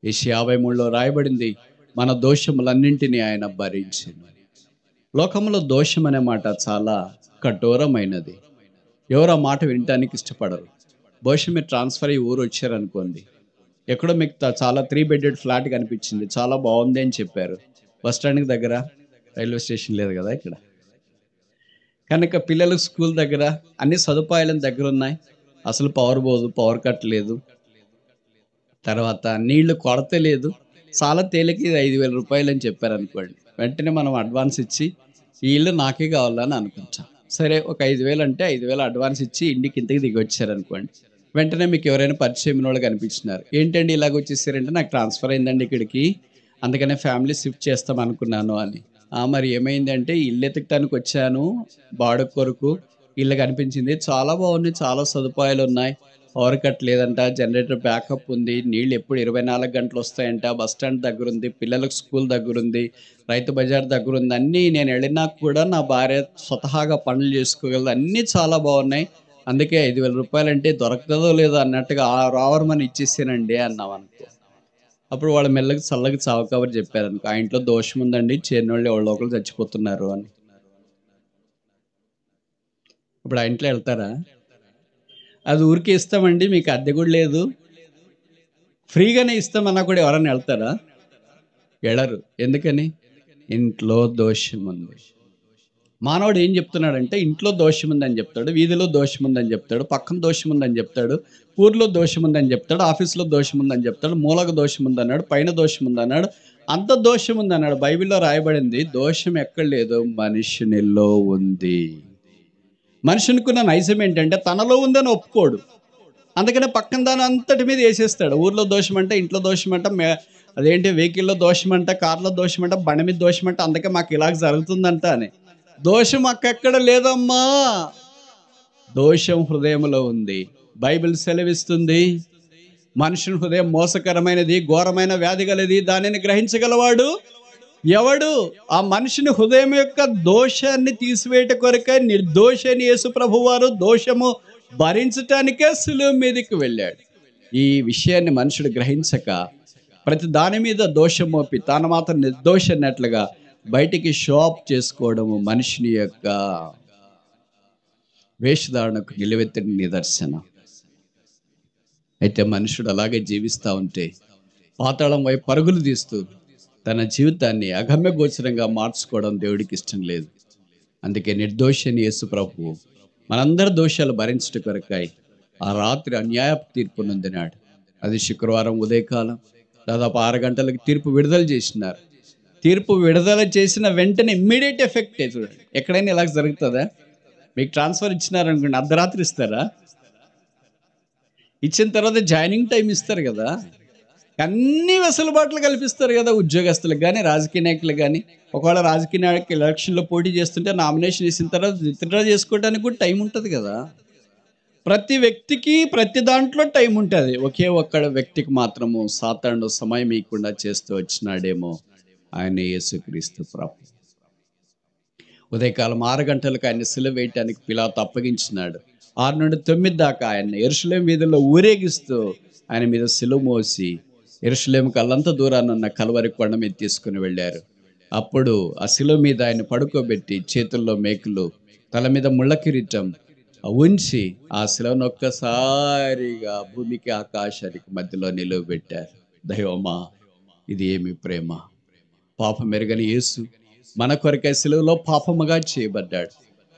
యెషయా 53లో రాయబడింది, మన దోషములన్నింటినీ ఆయన భరించింది. లోకంలో దోషం అనే మాట చాలా కఠోరమైనది. ఎవరు ఆ మాట వినటానికి ఇష్టపడరు. బహుశా మీరు ట్రాన్స్ఫర్ అయ్యి ఊరు వచ్చారనుకోండి, ఎక్కడో మీకు చాలా 3 బెడ్డెడ్ ఫ్లాట్ కనిపించింది, చాలా బాగుంది అని చెప్పారు. బస్ స్టాండ్కి దగ్గర, రైల్వే స్టేషన్ లేదు కదా ఇక్కడ, కనుక పిల్లలకు స్కూల్ దగ్గర అన్ని సదుపాయాలను దగ్గర ఉన్నాయి. అసలు పవర్ పోదు, పవర్ కట్ లేదు, తర్వాత నీళ్లు కొరత లేదు, చాలా తేలిక 5,000 రూపాయలు అని చెప్పారు అనుకోండి. వెంటనే మనం అడ్వాన్స్ ఇచ్చి ఈ ఇల్లు నాకే కావాలని అనుకుంటాం. సరే, ఒక 5,000 అంటే 5,000 అడ్వాన్స్ ఇచ్చి ఇంటికి ఇంటికి దిగి వచ్చారనుకోండి. వెంటనే మీకు ఎవరైనా పరిచయం వాళ్ళు కనిపించినారు. ఏంటండి ఇలాగ వచ్చేసారంటే, నాకు ట్రాన్స్ఫర్ అయిందండి ఇక్కడికి, అందుకనే ఫ్యామిలీ షిఫ్ట్ చేస్తాం అనుకున్నాను అని. మరి ఏమైందంటే, ఇల్లు ఎతకటానికి వచ్చాను బాడుగ కొరకు. ఇల్లు కనిపించింది, చాలా బాగుంది, చాలా సదుపాయాలు ఉన్నాయి, పవర్ కట్ లేదంట, జనరేటర్ బ్యాకప్ ఉంది, నీళ్ళు ఎప్పుడు 24 గంటలు వస్తాయంట, బస్ స్టాండ్ దగ్గర ఉంది, పిల్లలకు స్కూల్ దగ్గర ఉంది, రైతు బజార్ దగ్గర ఉంది, అన్నీ నేను వెళ్ళినా కూడా నా భార్య స్వతహాగా పనులు చేసుకోగలదు, అన్నీ చాలా బాగున్నాయి, అందుకే 5,000 రూపాయలంటే దొరకదో లేదో అన్నట్టుగా రావరమని ఇచ్చేసానండి అన్నాం అనుకో. అప్పుడు వాళ్ళ మెల్లకి చల్లకి చావు కబురు చెప్పారనుకో, ఆ ఇంట్లో దోషం ఉందండి, చేరినోళ్ళు ఎవరో ఒకరు చచ్చిపోతున్నారు అని. ఇప్పుడు ఆ ఇంట్లో వెళ్తారా? అది ఊరికే ఇస్తామండి, మీకు అద్దె కూడా లేదు, ఫ్రీగానే ఇస్తామన్నా కూడా ఎవరైనా వెళ్తారా? వెళ్ళరు. ఎందుకని? ఇంట్లో దోషం ఉంది. మానవుడు ఏం చెప్తున్నాడంటే, ఇంట్లో దోషం ఉందని చెప్తాడు, వీధిలో దోషం ఉందని చెప్తాడు, పక్కన దోషం ఉందని చెప్తాడు, ఊర్లో దోషం ఉందని చెప్తాడు, ఆఫీస్లో దోషం ఉందని చెప్తాడు, మూలకు దోషం ఉందన్నాడు, పైన దోషం ఉందన్నాడు, అంత దోషం ఉందన్నాడు. బైబిల్లో రాయబడింది, దోషం ఎక్కడ లేదు, మనుషునిలో ఉంది. మనుషునికున్న నైజం ఏంటంటే, తనలో ఉందని ఒప్పుకోడు, అందుకనే పక్కన దాని అంతటి మీద వేసేస్తాడు. ఊర్లో దోషం అంటే, ఇంట్లో దోషం అంట, అదేంటి వెహికల్లో దోషం అంట, కార్లో దోషం అంట, బండి మీద దోషం అంట, అందుకే మాకు ఇలాగ జరుగుతుందంట అని. దోషం అక్కడ లేదమ్మా, దోషం హృదయంలో ఉంది. బైబిల్ సెలవిస్తుంది, మనుషుని హృదయం మోసకరమైనది, ఘోరమైన వ్యాధి గలది, దానిని గ్రహించగలవాడు ఎవడు? ఆ మనుషుని హృదయం యొక్క దోషాన్ని తీసివేట కొరకై నిర్దోషని యేసు ప్రభువారు దోషము భరించటానికే శిలువ మీదకి వెళ్ళాడు. ఈ విషయాన్ని మనుషుడు గ్రహించక ప్రతి దాని మీద దోషం మోపి తాను మాత్రం నిర్దోష అన్నట్లుగా బయటికి షాప్ చేసుకోవడము మనుషుని యొక్క వేషధారణకు నిలువెత్తని నిదర్శనం. అయితే మనుషుడు అలాగే జీవిస్తూ ఉంటే పాతాళం వైపు పరుగులు తీస్తూ తన జీవితాన్ని అగమ్య గోచరంగా మార్చుకోవడం దేవుడికి ఇష్టం లేదు. అందుకే నిర్దోషని యేసు ప్రభువు మనందరి దోషాలు భరించట కొరకై ఆ రాత్రి అన్యాయపు తీర్పు నొందినాడు. అది శుక్రవారం ఉదయకాలం దాదాపు 6 గంటలకు తీర్పు విడుదల చేసినారు. తీర్పు విడుదల చేసిన వెంటనే ఇమ్మీడియట్ ఎఫెక్ట్. చూడండి, ఎక్కడైనా ఇలా జరుగుతుందా? మీకు ట్రాన్స్ఫర్ ఇచ్చినారనుకోండి, అర్ధరాత్రి ఇస్తారా? ఇచ్చిన తర్వాత జాయినింగ్ టైం ఇస్తారు కదా, అన్ని వెసులుబాట్లు కల్పిస్తారు కదా ఉద్యోగస్తులకు కానీ రాజకీయ నాయకులకు కానీ. ఒకవేళ రాజకీయ నాయకులు ఎలక్షన్లో పోటీ చేస్తుంటే నామినేషన్ ఇచ్చిన తర్వాత విత్డ్రా చేసుకోవడానికి కూడా టైం ఉంటుంది కదా. ప్రతి వ్యక్తికి ప్రతి దాంట్లో టైం ఉంటుంది. ఒకే ఒక్క వ్యక్తికి మాత్రము సాతానుడు సమయం ఇవ్వకుండా చేస్తూ వచ్చినాడేమో, ఆయన యేసుక్రీస్తు ప్రభు. ఉదయకాలం 6 గంటలకు ఆయన సిలువ వేయటానికి పిలాతు అప్పగించినాడు. 6 నుండి 9 దాకా ఆయన యెరూషలేము వీధుల్లో ఊరేగిస్తూ ఆయన మీద సిలువ మోసి యెరూషలేముకు అల్లంత దూరాన్ని ఉన్న కల్వరి కొండ మీద తీసుకుని వెళ్ళారు. అప్పుడు ఆ సిలువ మీద ఆయన పడుకోబెట్టి చేతుల్లో మేకులు, తల మీద ముళ్ళ కిరీటం ఉంచి ఆ సిలువను ఒక్కసారిగా భూమికి ఆకాశానికి మధ్యలో నిలువబెట్టారు. దైవమా, ఇది ఏమి ప్రేమ! పాపం ఎరుగని యేసు మన కొరకై సిలువలో పాపముగా చేయబడ్డాడు.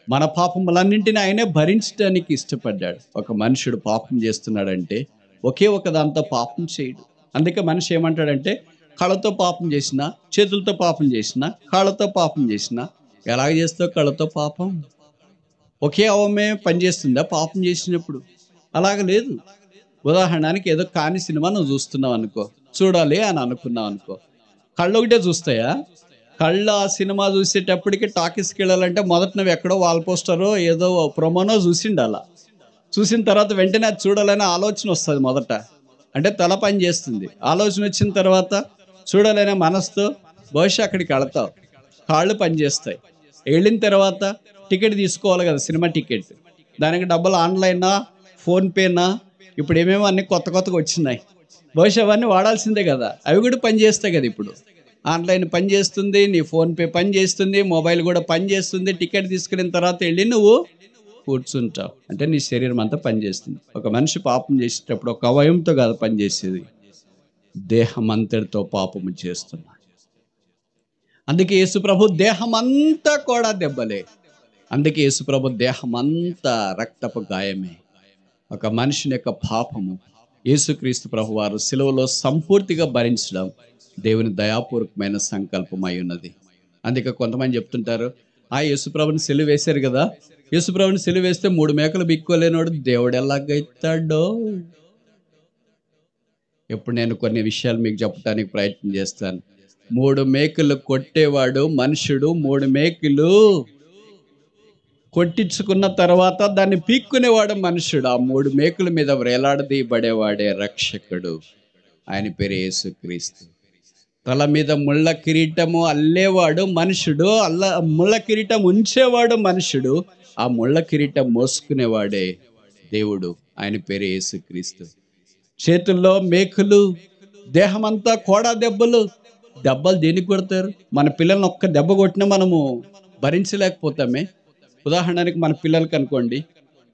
మన పాపములన్నింటినీ ఆయనే భరించడానికి ఇష్టపడ్డాడు. ఒక మనుషుడు పాపం చేస్తున్నాడంటే ఒకే ఒక దాంతో పాపం చేయడు. అందుకే మనిషి ఏమంటాడంటే, కళ్ళతో పాపం చేసినా, చేతులతో పాపం చేసినా, కాళ్ళతో పాపం చేసినా. ఎలాగ చేస్తావు కళ్ళతో పాపం? ఒకే అవమే పనిచేస్తుందా పాపం చేసినప్పుడు? అలాగ లేదు. ఉదాహరణకి ఏదో కాని సినిమా నువ్వు చూస్తున్నావు అనుకో, చూడాలి అని అనుకున్నావు అనుకో, కళ్ళు ఒకటే చూస్తాయా? కళ్ళు ఆ సినిమా చూసేటప్పటికి టాకీస్కి వెళ్ళాలంటే మొదట నువ్వు ఎక్కడో వాల్ పోస్టరో ఏదో ప్రొమోనో చూసిండాల. చూసిన తర్వాత వెంటనే అది చూడాలనే ఆలోచన వస్తుంది మొదట, అంటే తల పని చేస్తుంది. ఆలోచన వచ్చిన తర్వాత చూడాలనే మనసుతో బహుశా అక్కడికి వెళతావు, కాళ్ళు పనిచేస్తాయి. వెళ్ళిన తర్వాత టికెట్ తీసుకోవాలి కదా, సినిమా టికెట్. దానికి డబ్బులు ఆన్లైనా, ఫోన్పేనా, ఇప్పుడు ఏమేమో అన్నీ కొత్త కొత్తగా వచ్చినాయి. బహుశా అవన్నీ వాడాల్సిందే కదా, అవి కూడా పనిచేస్తాయి కదా. ఇప్పుడు ఆన్లైన్ పనిచేస్తుంది, నీ ఫోన్పే పనిచేస్తుంది, మొబైల్ కూడా పనిచేస్తుంది. టికెట్ తీసుకున్న తర్వాత వెళ్ళి నువ్వు కూర్చుంటావు, అంటే నీ శరీరం అంతా పనిచేస్తుంది. ఒక మనిషి పాపం చేసేటప్పుడు ఒక అవయంతో కాదు పనిచేసేది, దేహం అంతటితో పాపము చేస్తున్నాడు. అందుకే యేసుప్రభు దేహం అంతా కూడా దెబ్బలే. అందుకే యేసుప్రభు దేహం అంతా రక్తపు గాయమే. ఒక మనిషిని యొక్క పాపము యేసుక్రీస్తు ప్రభు వారు సిలువలో సంపూర్తిగా భరించడం దేవుని దయాపూర్వకమైన సంకల్పం అయి ఉన్నది. అందుకే కొంతమంది చెప్తుంటారు, యేసుప్రభుని సిలువ వేశారు కదా, యేసుప్రభుని సిలువేస్తే 3 మేకలు బిక్కోలేనోడు దేవుడు ఎలాగైతాడో. ఇప్పుడు నేను కొన్ని విషయాలు మీకు చెప్పడానికి ప్రయత్నం చేస్తాను. 3 మేకులు కొట్టేవాడు మనుషుడు, 3 మేకులు కొట్టించుకున్న తర్వాత దాన్ని పీక్కునేవాడు మనుషుడు. ఆ 3 మేకుల మీద వేలాడదీయబడేవాడే రక్షకుడు. ఆయన పేరు యేసుక్రీస్తు. తల మీద ముళ్ళ కిరీటము అల్లేవాడు మనుషుడు, ముళ్ళ కిరీటం ఉంచేవాడు మనుషుడు, ఆ ముళ్ళ కిరీటం మోసుకునేవాడే దేవుడు. ఆయన పేరు యేసుక్రీస్తు. చేతుల్లో మేకులు, దేహమంతా కోడా దెబ్బలు. దెబ్బలు దేనికి కొడతారు? మన పిల్లల్ని ఒక్క దెబ్బ కొట్టినా మనము భరించలేకపోతామే. ఉదాహరణకి మన పిల్లలకి అనుకోండి,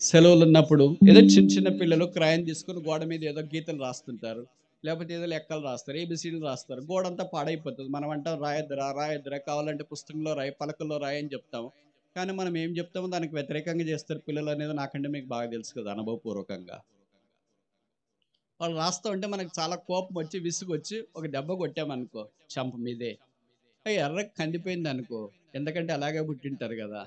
సెలవులు ఉన్నప్పుడు ఏదో చిన్న చిన్న పిల్లలు క్రాయం తీసుకుని గోడ మీద ఏదో గీతలు రాస్తుంటారు, లేకపోతే ఏదో లెక్కలు రాస్తారు, ఏబిసిడీలు రాస్తారు. గోడ అంతా పాడైపోతుంది. మనం అంటాం రాయొద్దురా, కావాలంటే పుస్తకంలో రాయి, పలకల్లో రాయి అని చెప్తాము. కానీ మనం ఏం చెప్తామో దానికి వ్యతిరేకంగా చేస్తారు పిల్లలు అనేది నాకంటే మీకు బాగా తెలుసు కదా అనుభవపూర్వకంగా. వాళ్ళు రాస్తూ ఉంటే మనకు చాలా కోపం వచ్చి విసుగు వచ్చి ఒక దెబ్బ కొట్టామనుకో చంప మీదే, ఎర్రకి కందిపోయింది అనుకో, ఎందుకంటే అలాగే పుట్టింటారు కదా.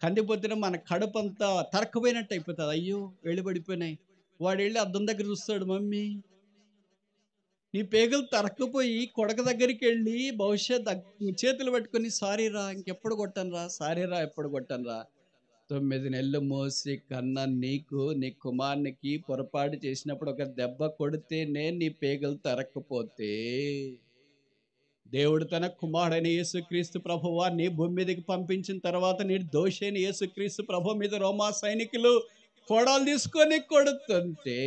కందిపోతేనే మన కడుపు అంతా తరక్కుపోయినట్టు అయిపోతుంది. అయ్యో వెళ్ళి పడిపోయినాయి. వాడు వెళ్ళి అద్దం దగ్గర చూస్తాడు, మమ్మీ నీ పేగులు తరక్కుపోయి కొడక దగ్గరికి వెళ్ళి బహుశా చేతులు పట్టుకొని సారీరా ఇంకెప్పుడు కొట్టనురా, సారీరా ఎప్పుడు కొట్టనురా. 9 నెలలు మోసి కన్నా నీకు, నీ కుమారునికి పొరపాటు చేసినప్పుడు ఒక దెబ్బ కొడితేనే నీ పేగులు తరక్కపోతే, దేవుడు తన కుమారుడైన యేసుక్రీస్తు ప్రభువాన్ని భూమి మీదకి పంపించిన తర్వాత నీ దోషైన యేసుక్రీస్తు ప్రభు మీద రోమా సైనికులు కోడాలు తీసుకొని కొడుతుంటే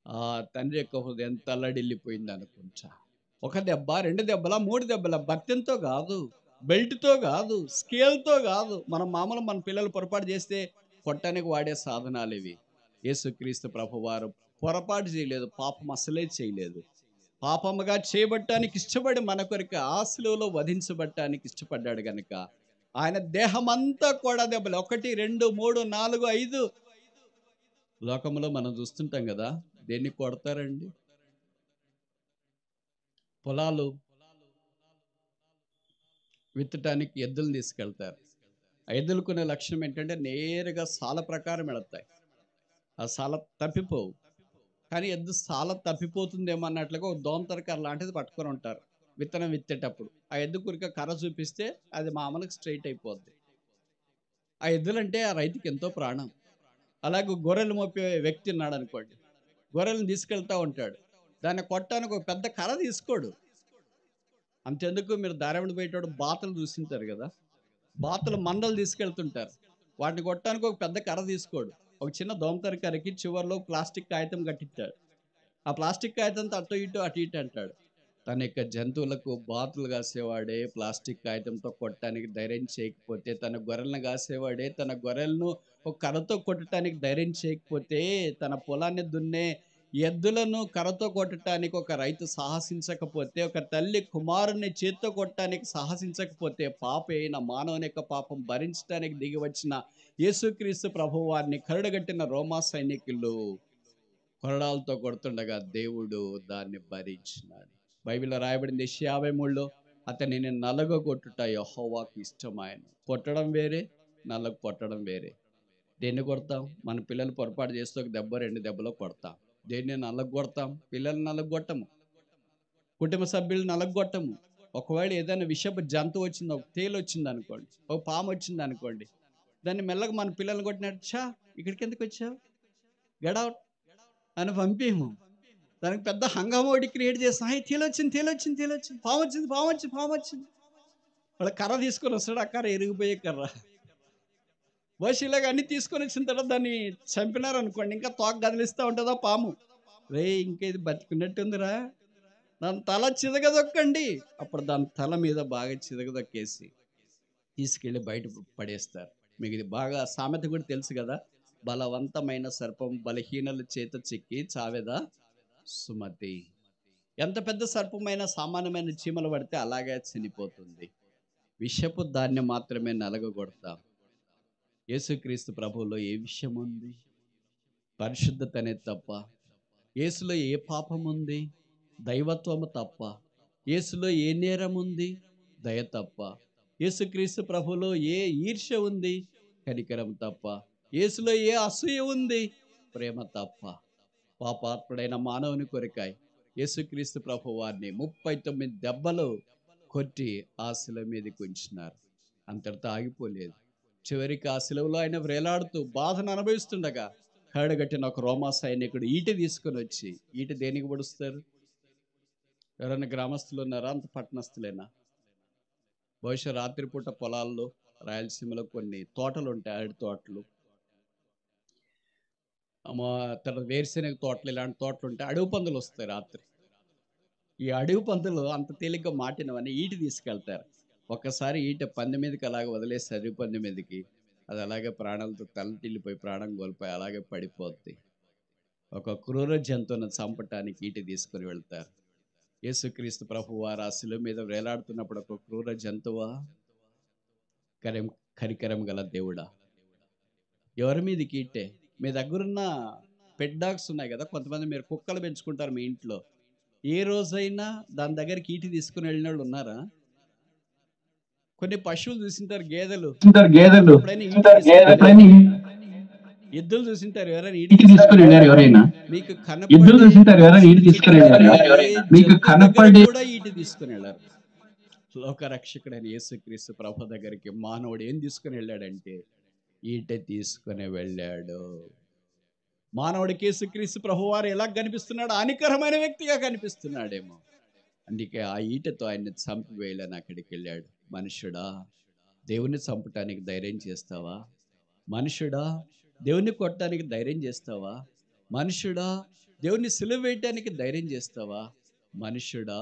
ఆ తండ్రి యొక్క హృదయం తల్లడిల్లిపోయింది అనుకుంటా. ఒక దెబ్బ, 2 దెబ్బల, 3 దెబ్బల, బత్తెంతో కాదు, బెల్ట్తో కాదు, స్కేల్తో కాదు. మన పిల్లలు పొరపాటు చేస్తే కొట్టడానికి వాడే సాధనాలు ఇవి. యేసుక్రీస్తు ప్రభు వారు పొరపాటు చేయలేదు, పాపం అసలే చేయలేదు. పాపముగా చేయబట్టానికి ఇష్టపడి మన కొరకు ఆ శిలువలో వధించబట్టానికి ఇష్టపడ్డాడు గనుక ఆయన దేహమంతా కూడా దెబ్బలు 1, 2, 3, 4, 5 లోకంలో మనం చూస్తుంటాం కదా. దేన్ని కొడతారండి? పొలాలు విత్తటానికి ఎద్దులు తీసుకెళ్తారు. ఆ ఎద్దులుకునే లక్ష్యం ఏంటంటే నేరుగా సాల ప్రకారం వెళతాయి. ఆ సాల తప్పిపోవు. కానీ ఎద్దు సాల తప్పిపోతుందేమో అన్నట్లుగా ఒక దోమతర కర్ర లాంటిది పట్టుకొని ఉంటారు విత్తనం విత్తేటప్పుడు. ఆ ఎద్దు కురిక కర్ర చూపిస్తే అది మామూలుగా స్ట్రైట్ అయిపోద్ది. ఆ ఎద్దులంటే ఆ రైతుకి ఎంతో ప్రాణం. అలాగే గొర్రెలు మోపే వ్యక్తి ఉన్నాడు అనుకోండి, గొర్రెలను తీసుకెళ్తా ఉంటాడు. దాన్ని కొట్టడానికి ఒక పెద్ద కర్ర తీసుకోడు. అంతెందుకు, మీరు దారివెంట పోయేటప్పుడు బాతలు చూసింటారు కదా, బాతలు మందలు తీసుకెళ్తుంటారు. వాటిని కొట్టడానికి ఒక పెద్ద కర్ర తీసుకోడు. ఒక చిన్న దోమతెర కర్రకి చివరిలో ప్లాస్టిక్ కాగితం కట్టించాడు. ఆ ప్లాస్టిక్ కాగితంతో అటు ఇటు అంటాడు. తన యొక్క జంతువులకు బాతులు కాసేవాడే ప్లాస్టిక్ కాగితంతో కొట్టడానికి ధైర్యం చేయకపోతే, తన గొర్రెలను కాసేవాడే తన గొర్రెలను ఒక కర్రతో కొట్టడానికి ధైర్యం చేయకపోతే, తన పొలాన్ని దున్నే ఎద్దులను కర్రతో కొట్టడానికి ఒక రైతు సాహసించకపోతే, ఒక తల్లి కుమారుని చేత్తో కొట్టడానికి సాహసించకపోతే, పాప అయిన మానవుని యొక్క పాపం భరించడానికి దిగి వచ్చిన యేసుక్రీస్తు ప్రభువు వారిని కరుడగట్టిన రోమా సైనికులు కొరడాలతో కొడుతుండగా దేవుడు దాన్ని భరించినాడు. బైబిల్లో రాయబడింది యెషయా 53లో, అతనిని నలగగొట్టుట యెహోవాకు ఇష్టమాయెను. కొట్టడం వేరే, నలగ కొట్టడం వేరే. దేన్ని కొడతాం? మన పిల్లలు పొరపాటు చేస్తే ఒక దెబ్బ 2 దెబ్బలో కొడతాం. దేన్ని నలగొడతాం? పిల్లల్ని నలగొట్టము, కుటుంబ సభ్యులు నలగొట్టము. ఒకవేళ ఏదైనా విషపు జంతువు వచ్చింది, ఒక తేలు వచ్చింది అనుకోండి, ఒక పాము వచ్చింది అనుకోండి, దాన్ని మెల్లగా మన పిల్లల్ని కొట్టినట్టు, చా ఇక్కడికి ఎందుకు వచ్చావు, గెడౌట్ అని పంపేము. దానికి పెద్ద హంగామోడి క్రియేట్ చేస్తాం. తేలొచ్చింది, పాము వచ్చింది. వాళ్ళ కర్ర తీసుకొని వస్తాడు, ఆ కర్ర ఎరిగిపోయే కర్ర. ఇలాగ అన్ని తీసుకొని వచ్చిన తర్వాత దాన్ని చంపినారు అనుకోండి, ఇంకా తోక కదిలిస్తూ ఉంటుందా పాము. ఇంకా ఇది బతికున్నట్టుందిరా, దాని తల చిదగదొక్కండి. అప్పుడు దాని తల మీద బాగా చిదగదొక్కేసి తీసుకెళ్ళి బయట పడేస్తారు. మీకు ఇది బాగా సామెత కూడా తెలుసు కదా, బలవంతమైన సర్పం బలహీనల చేత చిక్కి చావెదా సుమతి. ఎంత పెద్ద సర్పమైన సామాన్యమైన చీమలు పడితే అలాగే చనిపోతుంది. విషపు దాన్ని మాత్రమే నలగగొడతాం. యేసుక్రీస్తు ప్రభువులో ఏ విషయం ఉంది? పరిశుద్ధత అనేది తప్ప. యేసులో ఏ పాపం ఉంది? దైవత్వము తప్ప. యేసులో ఏ నేరం ఉంది? దయ తప్ప. యేసుక్రీస్తు ప్రభులో ఏ ఈర్ష్య ఉంది? కనికరం తప్ప. యేసులో ఏ అసూయ ఉంది? ప్రేమ తప్ప. పాపాత్ముడైన మానవుని కొరకాయి యేసుక్రీస్తు ప్రభు వారిని 39 దెబ్బలు కొట్టి ఆ శిలువ మీదకి ఉంచినారు. అంతటితో ఆగిపోలేదు. చివరికి ఆ శిలువలో ఆయన వ్రేలాడుతూ బాధను అనుభవిస్తుండగా కరడుగట్టిన ఒక రోమా సైనికుడు ఈట తీసుకొని వచ్చి, ఈట దేనికి పొడుస్తారు? ఎవరైనా గ్రామస్తులు ఉన్నారా? అంత పట్టణస్తులేనా? బహుశా రాత్రిపూట పొలాల్లో రాయలసీమలో కొన్ని తోటలు ఉంటాయి, అరటి తోటలు, తర్వాత వేరుశెనగ తోటలు, ఇలాంటి తోటలు ఉంటాయి. అడవి పందులు వస్తాయి రాత్రి. ఈ అడవి పందులు అంత తేలిగ్గా మాటినవని ఈటి తీసుకెళ్తారు. ఒక్కసారి ఈట పంది మీదకి అలాగే వదిలేసి అడవి పంది మీదకి, అది అలాగే ప్రాణాలతో తలటిల్లిపోయి ప్రాణం కోల్పోయి అలాగే పడిపోద్ది. ఒక క్రూర జంతువును చంపటానికి ఈట తీసుకుని వెళ్తారు. యేసుక్రీస్తు ప్రభు వారు ఆ శిలువ మీద వేలాడుతున్నప్పుడు ఒక క్రూర జంతువా? కరికరం గల దేవుడా? ఎవరి మీదకి ఈటే? మీ దగ్గరున్న పెట్ డాగ్స్ ఉన్నాయి కదా, కొంతమంది మీరు కుక్కలు పెంచుకుంటారు మీ ఇంట్లో. ఏ రోజైనా దాని దగ్గరికి ఈటి తీసుకుని వెళ్ళిన వాళ్ళు ఉన్నారా? కొన్ని పశువులు చూసింటారు, గేదెలు. ఎద్దులు చూసింటారు, ఎవరైనా ఈటి తీసుకుని వెళ్ళారు? ఎవరైనా మీకు కనపడి కూడా ఈటి తీసుకుని వెళ్ళారు. లోకరక్షకుడైన యేసుక్రీస్తు ప్రభు దగ్గరికి మానవుడు ఏం తీసుకుని వెళ్ళాడంటే ఈట తీసుకుని వెళ్ళాడు. మానవుడికి యేసుక్రీస్తు ప్రభువారు ఎలా కనిపిస్తున్నాడు? హానికరమైన వ్యక్తిగా కనిపిస్తున్నాడేమో. అందుకే ఆ ఈటతో ఆయన్ని చంపివేయాలని అక్కడికి వెళ్ళాడు. మనుషుడా, దేవుణ్ణి చంపటానికి ధైర్యం చేస్తావా? మనుషుడా, దేవుణ్ణి కొట్టడానికి ధైర్యం చేస్తావా? మనుషుడా, దేవుణ్ణి సిలువ వేయటానికి ధైర్యం చేస్తావా? మనుషుడా,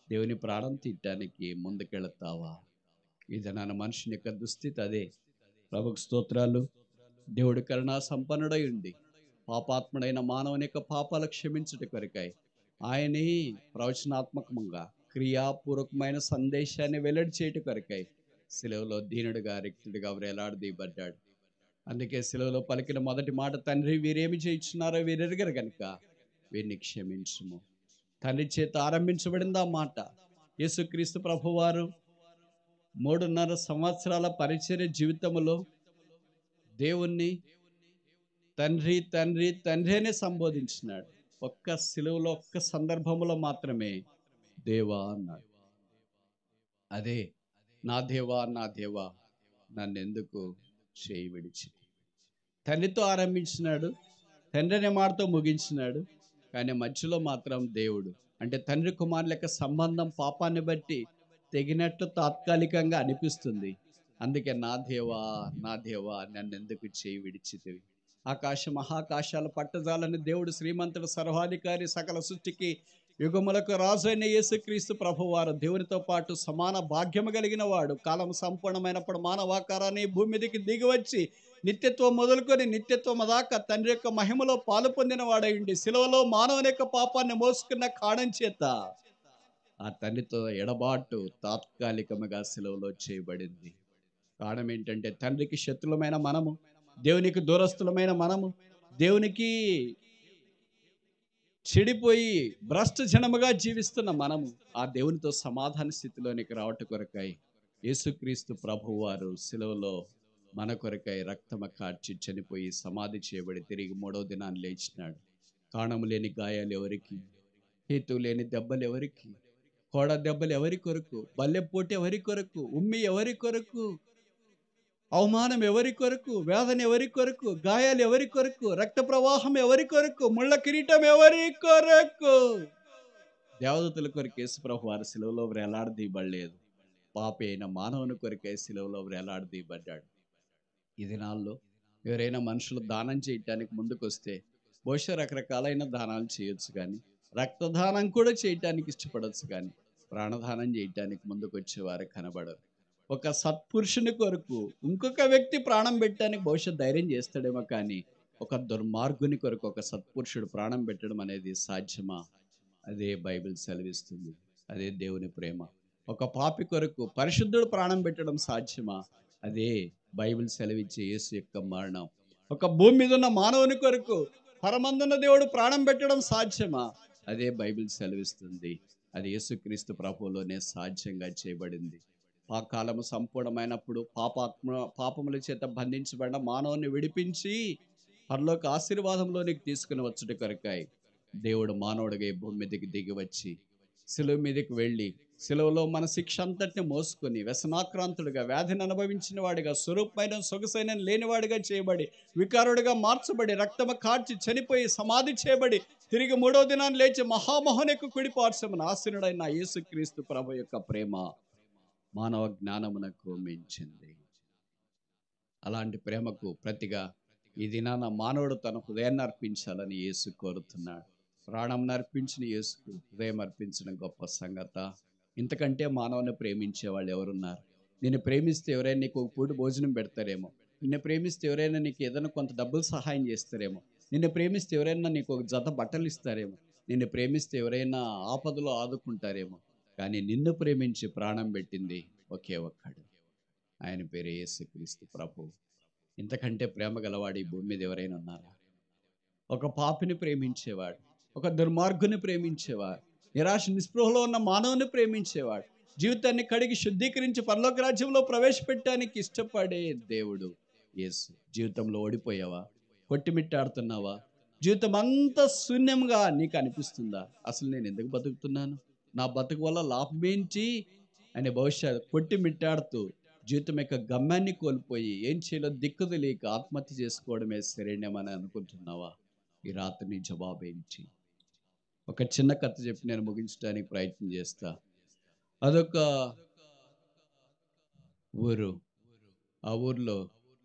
దేవుని ప్రాణం తీయటానికి ముందుకెళ్తావా? ఇది నా మనుషుని యొక్క దుస్థితి అదే. ప్రభుకు స్తోత్రాలు. దేవుడి కరుణా సంపన్నుడై ఉండి పాపాత్ముడైన మానవుని యొక్క పాపాలు క్షమించుట కొరకై ఆయనే ప్రవచనాత్మకంగా క్రియాపూర్వకమైన సందేశాన్ని వెల్లడి చేయట కొరకై శిలువలో దీనుడిగా రిక్తుడిగా వేలాడదీయబడ్డాడు. అందుకే శిలువలో పలికిన మొదటి మాట, తండ్రి వీరేమి చేయించున్నారో వీరెరుగరు గనుక వీరిని క్షమించుము. తండ్రి చేత ఆరంభించబడింది ఆ మాట. యేసుక్రీస్తు ప్రభువారు 3.5 సంవత్సరాల పరిచర్య జీవితంలో దేవుణ్ణి తండ్రి తండ్రి తండ్రి అనే సంబోధించినాడు. ఒక్క సిలువలో ఒక్క సందర్భంలో మాత్రమే దేవా అన్నాడు. అదే, నా దేవా నా దేవా నన్ను ఎందుకు చేయి విడిచి. తండ్రితో ఆరంభించినాడు, తండ్రి అనే మాటతో ముగించినాడు. కానీ మధ్యలో మాత్రం దేవుడు అంటే తండ్రి కుమారుల యొక్క సంబంధం పాపాన్ని బట్టి తెగినట్లు తాత్కాలికంగా అనిపిస్తుంది. అందుకే నా దేవా నన్ను ఎందుకు చేయి విడిచితివి. ఆకాశ మహాకాశాల పట్టజాలని దేవుడు శ్రీమంతుడు సర్వాధికారి సకల సృష్టికి యుగములకు రాజు అయిన యేసుక్రీస్తు ప్రభువారు దేవునితో పాటు సమాన భాగ్యము కలిగిన వాడు. కాలం సంపూర్ణమైనప్పుడు మానవాకారాన్ని భూమి మీదకి దిగి వచ్చి నిత్యత్వం మొదలుకొని నిత్యత్వం దాకా తండ్రి యొక్క మహిమలో పాలు పొందిన వాడై ఉండి శిలువలో మానవుని యొక్క పాపాన్ని మోసుకున్న కారణం చేత ఆ తండ్రితో ఎడబాటు తాత్కాలికముగా శిలువలో చేయబడింది. కారణం ఏంటంటే తండ్రికి శత్రులమైన మనము, దేవునికి దూరస్తులమైన మనము, దేవునికి చెడిపోయి భ్రష్ట జనముగా జీవిస్తున్న మనము ఆ దేవునితో సమాధాన స్థితిలోనికి రావట కొరకై యేసుక్రీస్తు ప్రభువారు శిలువలో మన కొరకై రక్తము కార్చి చనిపోయి సమాధి చేయబడి తిరిగి 3వ దినాన్ని లేచినాడు. కారణము లేని గాయాలు ఎవరికి? హేతు లేని దెబ్బలు ఎవరికి? కోడ దెబ్బలు ఎవరి కొరకు? బల్లెపోటు ఎవరి కొరకు? ఉమ్మి ఎవరి కొరకు? అవమానం ఎవరి కొరకు? వేదన ఎవరి కొరకు? గాయాలు ఎవరి కొరకు? రక్త ప్రవాహం ఎవరి కొరకు? ముళ్ళ కిరీటం ఎవరి కొరకు? దేవదూతల కొరకు యేసు ప్రభు వారి శిలువలో వేలాడదీయబడలేదు. పాపి అయిన మానవుని కొరకే శిలువలో వేలాడదీయబడ్డాడు. ఈ దినాల్లో ఎవరైనా మనుషులు దానం చేయటానికి ముందుకు వస్తే బహుశా రకరకాలైన దానాలు చేయొచ్చు, కానీ రక్తదానం కూడా చేయటానికి ఇష్టపడవచ్చు, కానీ ప్రాణదానం చేయటానికి ముందుకు వచ్చేవారు కనబడరు. ఒక సత్పురుషుని కొరకు ఇంకొక వ్యక్తి ప్రాణం పెట్టడానికి బహుశా ధైర్యం చేస్తాడేమో, కానీ ఒక దుర్మార్గుని కొరకు ఒక సత్పురుషుడు ప్రాణం పెట్టడం అనేది సాధ్యమా? అదే బైబిల్ సెలవిస్తుంది. అదే దేవుని ప్రేమ. ఒక పాపి కొరకు పరిశుద్ధుడు ప్రాణం పెట్టడం సాధ్యమా? అదే బైబిల్ సెలవిచ్చే యేసు యొక్క మరణం. ఒక భూమి మీద ఉన్న మానవుని కొరకు పరమందున్న దేవుడు ప్రాణం పెట్టడం సాధ్యమా? అదే బైబిల్ సెలవిస్తుంది. అది యేసుక్రీస్తు ప్రభువులోనే సాధ్యంగా చేయబడింది. ఆ కాలము సంపూర్ణమైనప్పుడు పాపముల చేత బంధించబడిన మానవుని విడిపించి పరలోక ఆశీర్వాదంలోనికి తీసుకుని వచ్చుట కొరకాయి దేవుడు మానవుడిగా ఈ భూమి మీదకి దిగి వచ్చి శిలువ మీదకి వెళ్ళి శిలువలో మన శిక్ష అంతటిని మోసుకొని వ్యసనాక్రాంతుడిగా, వ్యాధిని అనుభవించిన వాడిగా, స్వరూపమైన సొగసైన లేనివాడిగా చేయబడి, వికారుడిగా మార్చబడి, రక్తము కార్చి చనిపోయి సమాధి చేయబడి, తిరిగి 3వ దినాన్ని లేచి మహామహోనకు కుడి పార్శ్వమున ఆసీనుడైన యేసుక్రీస్తు ప్రభు యొక్క ప్రేమ మానవ జ్ఞానమునకు మించింది. అలాంటి ప్రేమకు ప్రతిగా ఈ దినాన మానవుడు తన హృదయాన్ని అర్పించాలని యేసు కోరుతున్నాడు. ప్రాణం అర్పించిన యేసుకు హృదయం అర్పించడం గొప్ప సంగత. ఇంతకంటే మానవుని ప్రేమించే వాళ్ళు ఎవరున్నారు? నిన్ను ప్రేమిస్తే ఎవరైనా నీకు ఒక పూట భోజనం పెడతారేమో, నిన్ను ప్రేమిస్తే ఎవరైనా నీకు ఏదైనా కొంత డబ్బులు సహాయం చేస్తారేమో, నిన్ను ప్రేమిస్తే ఎవరైనా నీకు ఒక జత బట్టలు ఇస్తారేమో, నిన్ను ప్రేమిస్తే ఎవరైనా ఆపదలో ఆదుకుంటారేమో. కానీ నిన్ను ప్రేమించి ప్రాణం పెట్టింది ఒకే ఒక్కడు, ఆయన పేరు యేసుక్రీస్తు ప్రభు. ఇంతకంటే ప్రేమ గలవాడు ఈ భూమి మీద ఎవరైనా ఉన్నారా? ఒక పాపిని ప్రేమించేవాడు, ఒక దుర్మార్గుని ప్రేమించేవాడు, నిరాశ నిస్పృహలో ఉన్న మానవుని ప్రేమించేవాడు, జీవితాన్ని కడిగి శుద్ధీకరించి పరలోక రాజ్యంలో ప్రవేశపెట్టడానికి ఇష్టపడే దేవుడు యేసు. జీవితంలో ఓడిపోయావా? కొట్టిమిట్టాడుతున్నావా? జీవితం అంతా శూన్యంగా నీకు అనిపిస్తుందా? అసలు నేను ఎందుకు బతుకుతున్నాను, నా బతుకు వల్ల లాభమేంటి అని బహుశా కొట్టిమిట్టాడుతూ జీవితం యొక్క గమ్యాన్ని కోల్పోయి ఏం చేయాలో దిక్కు తెలియక ఆత్మహత్య చేసుకోవడమే సరైనమని అనుకుంటున్నావా? ఈ రాత్రి నీ జవాబు ఏంటి? ఒక చిన్న కథ చెప్పి నేను ముగించడానికి ప్రయత్నం చేస్తా. అదొక ఊరు. ఆ ఊర్లో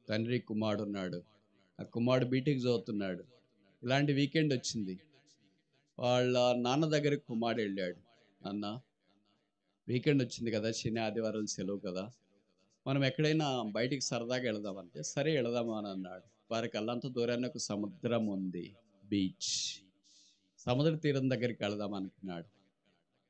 తండ్రి కుమారుడు ఉన్నాడు. ఆ కుమారుడు బీటెక్ చదువుతున్నాడు. ఇలాంటి వీకెండ్ వచ్చింది. వాళ్ళ నాన్న దగ్గరికి కుమారుడు వెళ్ళాడు. నాన్న, వీకెండ్ వచ్చింది కదా, శని ఆదివారం సెలవు కదా, మనం ఎక్కడైనా బయటికి సరదాగా వెళదామంటే సరే వెళదామా అని అన్నాడు. వారికి అల్లంత దూరాన్ని ఒక సముద్రం ఉంది, బీచ్. సముద్ర తీరం దగ్గరికి వెళదాం అనుకున్నాడు.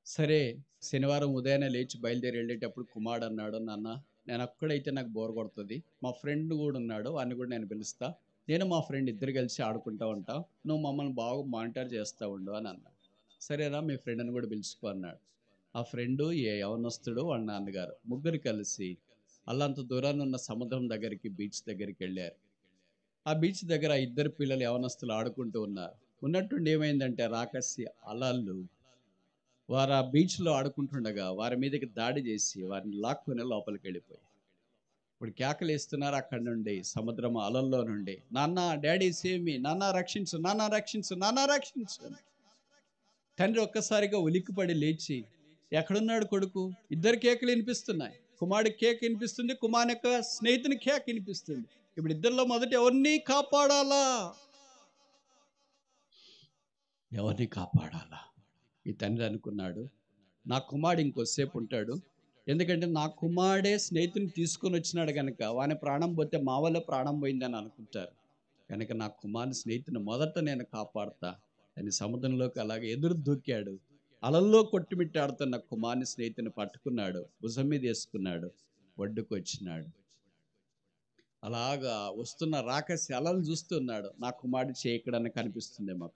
సరే శనివారం ఉదయాన్నే లేచి బయలుదేరి వెళ్ళేటప్పుడు కుమారుడు అన్నాడు, నాన్న నేను అక్కడైతే నాకు బోర్ కొడుతుంది, మా ఫ్రెండ్ కూడా ఉన్నాడు, వాడిని కూడా నేను పిలుస్తా, నేను మా ఫ్రెండ్ ఇద్దరు కలిసి ఆడుకుంటూ ఉంటాం, నువ్వు మమ్మల్ని బాగా మానిటర్ చేస్తూ ఉండు అని అన్నాడు. సరేనా, మీ ఫ్రెండ్ని కూడా పిలుచుకో అన్నాడు. ఆ ఫ్రెండు యవనస్తుడు వాళ్ళ నాన్నగారు ముగ్గురు కలిసి అల్లంత దూరాన్ని ఉన్న సముద్రం దగ్గరికి, బీచ్ దగ్గరికి వెళ్ళారు. ఆ బీచ్ దగ్గర ఆ ఇద్దరు పిల్లలు యవనస్తులు ఆడుకుంటూ ఉన్నారు. ఉన్నట్టుండి ఏమైందంటే రాకసి అలలు వారు ఆ బీచ్లో ఆడుకుంటుండగా వారి మీదకి దాడి చేసి వారిని లాక్కుని లోపలికి వెళ్ళిపోయి ఇప్పుడు కేకలు వేస్తున్నారు అక్కడి నుండి, సముద్రం అలల్లో నుండి, నాన్న డాడీ సేవ్ మీ, నాన్న రక్షించు, నాన్న రక్షించు, నాన్న రక్షించు. తండ్రి ఒక్కసారిగా ఉలిక్కిపడి లేచి, ఎక్కడున్నాడు కొడుకు? ఇద్దరు కేకలు వినిపిస్తున్నాయి. కుమారుడి కేక్ వినిపిస్తుంది, కుమారుని యొక్క స్నేహితుని కేక్ వినిపిస్తుంది. ఇప్పుడు ఇద్దరిలో మొదట ఎవరిని కాపాడాలా? ఎవరిని కాపాడాలా? ఈ తండ్రి అనుకున్నాడు, నా కుమారుడు ఇంకోసేపు ఉంటాడు, ఎందుకంటే నా కుమారుడే స్నేహితుని తీసుకొని వచ్చినాడు కనుక వాని ప్రాణం పోతే మా వల్ల ప్రాణం పోయిందని అనుకుంటారు కనుక నా కుమారుని స్నేహితుని మొదట నేను కాపాడతా అని సముద్రంలోకి అలాగే ఎదురు దూకాడు. అలల్లో కొట్టుమిట్టాడుతున్న కుమారుని స్నేహితుని పట్టుకున్నాడు, భుజం మీద వేసుకున్నాడు, ఒడ్డుకు వచ్చినాడు. అలాగా వస్తున్న రాకసి అలలు చూస్తున్నాడు. నా కుమారుడు చేయక్కడన్నా కనిపిస్తుందేమో,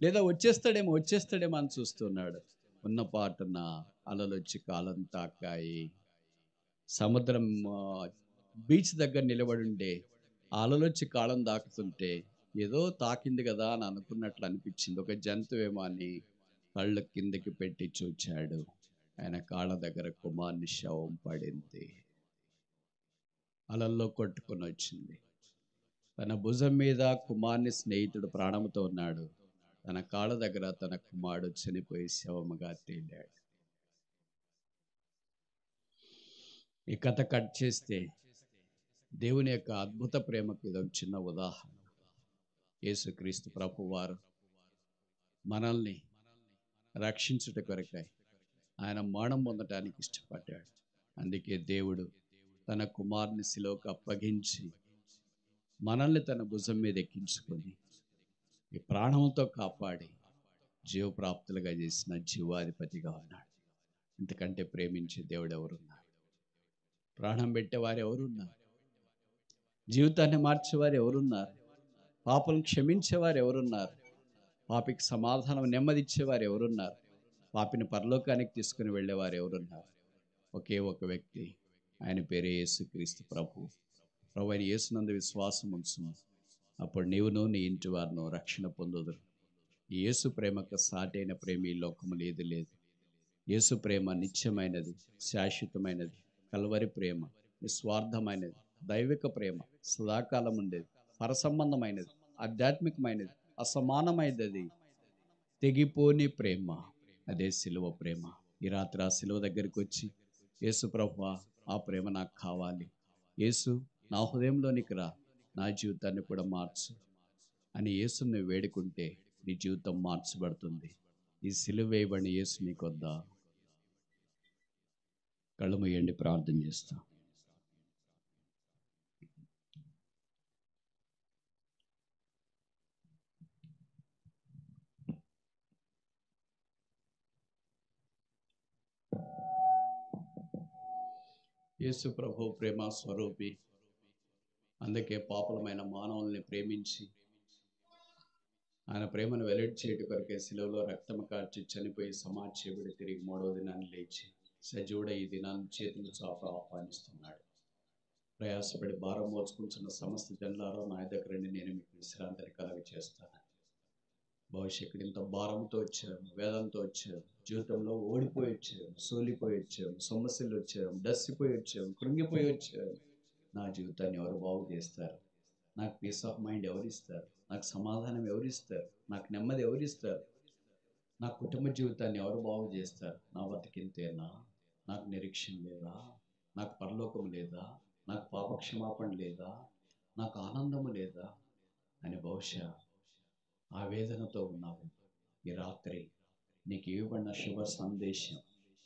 లేదా వచ్చేస్తాడేమో అని చూస్తున్నాడు. ఉన్న పాటున అలలు వచ్చి కాలం తాకాయి. సముద్రం బీచ్ దగ్గర నిలబడుండే అలలు వచ్చి కాలం తాకుతుంటే ఏదో తాకింది కదా అని అనుకున్నట్లు అనిపించింది. ఒక జంతువేమో అని కళ్ళు కిందకి పెట్టి చూచాడు. ఆయన కాళ్ళ దగ్గర కుమారుని శవం పడింది. అలల్లో కొట్టుకొని వచ్చింది. తన భుజం మీద కుమారుని స్నేహితుడు ప్రాణంతో ఉన్నాడు. తన కాళ్ళ దగ్గర తన కుమారుడు చనిపోయి శవముగా తేలాడు. ఈ కథ కట్ చేస్తే దేవుని యొక్క అద్భుత ప్రేమకు ఇదొక చిన్న ఉదాహరణ. యేసుక్రీస్తు ప్రభు వారు మనల్ని రక్షించుట కొరకై ఆయన మరణం పొందటానికి ఇష్టపడ్డాడు. అందుకే దేవుడు తన కుమారుని శిలువకు అప్పగించి మనల్ని తన భుజం మీద ఎక్కించుకొని ఈ ప్రాణంతో కాపాడి జీవప్రాప్తులుగా చేసిన జీవాధిపతిగా ఉన్నాడు. ఇంతకంటే ప్రేమించే దేవుడు ఎవరున్నారు? ప్రాణం పెట్టేవారు ఎవరున్నారు? జీవితాన్ని మార్చేవారు ఎవరున్నారు? పాపలను క్షమించేవారు ఎవరున్నారు? పాపికి సమాధానం నెమ్మదిచ్చేవారు ఎవరున్నారు? పాపిని పరలోకానికి తీసుకుని వెళ్ళేవారు ఎవరున్నారు? ఒకే ఒక వ్యక్తి, ఆయన పేరే యేసుక్రీస్తు ప్రభు. ప్రభు అయిన యేసునందు విశ్వాసం ఉంచుము, అప్పుడు నీవును నీ ఇంటి వారును రక్షణ పొందుదురు. ఈ యేసు ప్రేమకు సాటైన ప్రేమ ఈ లోకము లేదు. యేసు ప్రేమ నిత్యమైనది, శాశ్వతమైనది, కల్వరి ప్రేమ, నిస్వార్థమైనది, దైవిక ప్రేమ, సదాకాలం ఉండేది, పరసంబంధమైనది, ఆధ్యాత్మికమైనది, అసమానమైనది, తెగిపోని ప్రేమ. అదే సిలువ ప్రేమ. ఈ రాత్రి ఆ సిలువ దగ్గరికి వచ్చి, యేసు ప్రభువా, ఆ ప్రేమ నాకు కావాలి, యేసు నా హృదయంలోనికి రా, నా జీవితాన్ని కూడా మార్చు అని యేసుని వేడుకుంటే నీ జీవితం మార్చబడుతుంది. ఈ సిలువ వేయబడిన యేసు నీకొద్దా? కళ్ళు మూయండి, ప్రార్థన చేస్తాం. యేసు ప్రభు ప్రేమ స్వరూపి. అందుకే పాపులమైన మానవుల్ని ప్రేమించి ఆయన ప్రేమను వెల్లడి చేయట కొరకే శిలువలో రక్తము కార్చి చనిపోయి సమాధి చేయబడి తిరిగి 3వ దినాన్ని లేచి సజీవుడ ఈ దినాన్ని చేతులు చాప ఆహ్వానిస్తున్నాడు. ప్రయాసపడి భారం మోసుకుంటున్న సమస్త జనులారా నా దగ్గరండి, నేను మీకు విశ్రాంతిని కలుగ చేస్తాను. బహుశా ఇక్కడ ఇంత భారంతో వచ్చాము, వేదంతో వచ్చాము, జీవితంలో ఓడిపోయి వచ్చాము, సోలిపోయి వచ్చాము, సమస్యలు వచ్చాము, డస్సిపోయి వచ్చాము, కృంగిపోయి వచ్చాము. నా జీవితాన్ని ఎవరు బాగు చేస్తారు? నాకు పీస్ ఆఫ్ మైండ్ ఎవరిస్తారు? నాకు సమాధానం ఎవరిస్తారు? నాకు నెమ్మది ఎవరిస్తారు? నా కుటుంబ జీవితాన్ని ఎవరు బాగు చేస్తారు? నా బతికింతేనా? నాకు నిరీక్షణ లేదా? నాకు పరలోకం లేదా? నాకు పాపక్షమాపణ లేదా? నాకు ఆనందము లేదా అని బహుశా ఆవేదనతో ఉన్నావు. ఈ రాత్రి నీకు ఇవ్వబడిన శుభ సందేశం,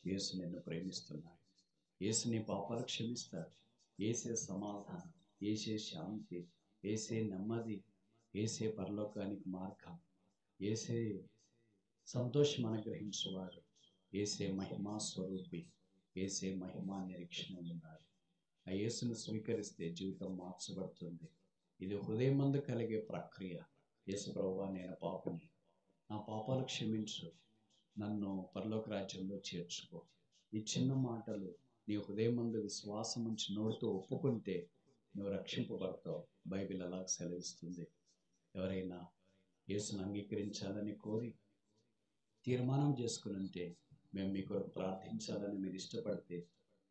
యేసు నిన్ను ప్రేమిస్తున్నాడు. యేసు నీ పాపాలు క్షమిస్తాడు. యేసే సమాధానం, యేసే శాంతి, యేసే నెమ్మది, యేసే పరలోకానికి మార్గం, యేసే సంతోషం అనుగ్రహించేవాడు, యేసే మహిమా స్వరూపి, యేసే మహిమా నిరీక్షణ ఉన్నాడు. ఆ యేసును స్వీకరిస్తే జీవితం మార్చబడుతుంది. ఇది హృదయమందు కలిగే ప్రక్రియ. యేసు ప్రభువా, నేను పాపిని, నా పాపాలు క్షమించు, నన్ను పరలోక రాజ్యంలో చేర్చుకో. ఈ చిన్న మాటలు నీ హృదయమందు విశ్వాసం ఉంచి నోటితో ఒప్పుకుంటే నువ్వు రక్షింపబడతావు. బైబిల్ అలా సెలవిస్తుంది. ఎవరైనా యేసును అంగీకరించాలని కోరి తీర్మానం చేసుకుని ఉంటే, మేము మీ కొరకు ప్రార్థించాలని మీరు ఇష్టపడితే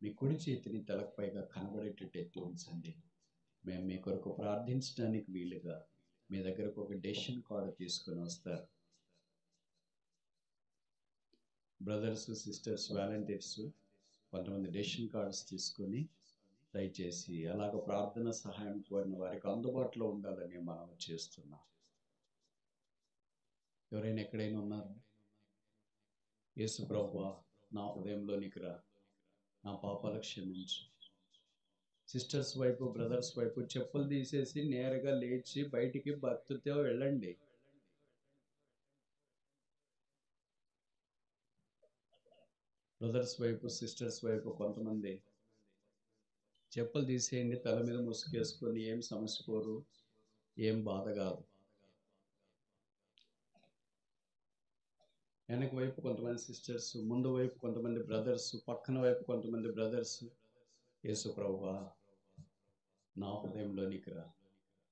మీ కుడి చేతిని తలకు పైగా కనబడేటట్టు ఎత్తి ఉంచండి. మేము మీ కొరకు ప్రార్థించడానికి వీలుగా మీ దగ్గరకు ఒక డెసిషన్ కార్డు తీసుకొని వస్తారు. బ్రదర్స్, సిస్టర్స్, వాలంటీర్స్ కొంతమంది డెసిషన్ కార్డ్స్ తీసుకొని దయచేసి అలాగ ప్రార్థన సహాయం కోరిన వారికి అందుబాటులో ఉండాలని మనం చేస్తున్నాం. ఎవరైనా ఎక్కడైనా ఉన్నారు? యేసు ప్రభువా, నా హృదయంలోనికి రా, నా పాపాలు క్షమించు. సిస్టర్స్ వైపు, బ్రదర్స్ వైపు చెప్పులు తీసేసి నేరుగా లేచి బయటికి భక్తితో వెళ్ళండి. బ్రదర్స్ వైపు, సిస్టర్స్ వైపు కొంతమంది చెప్పులు తీసేయండి, తల మీద ముసుగేసుకొని ఏం సమస్య పోరు, ఏం బాధ కాదు. వెనక వైపు కొంతమంది సిస్టర్స్, ముందు వైపు కొంతమంది బ్రదర్స్, పక్కన వైపు కొంతమంది బ్రదర్స్. యేసు ప్రభువా, నా హృదయంలోనికి రా,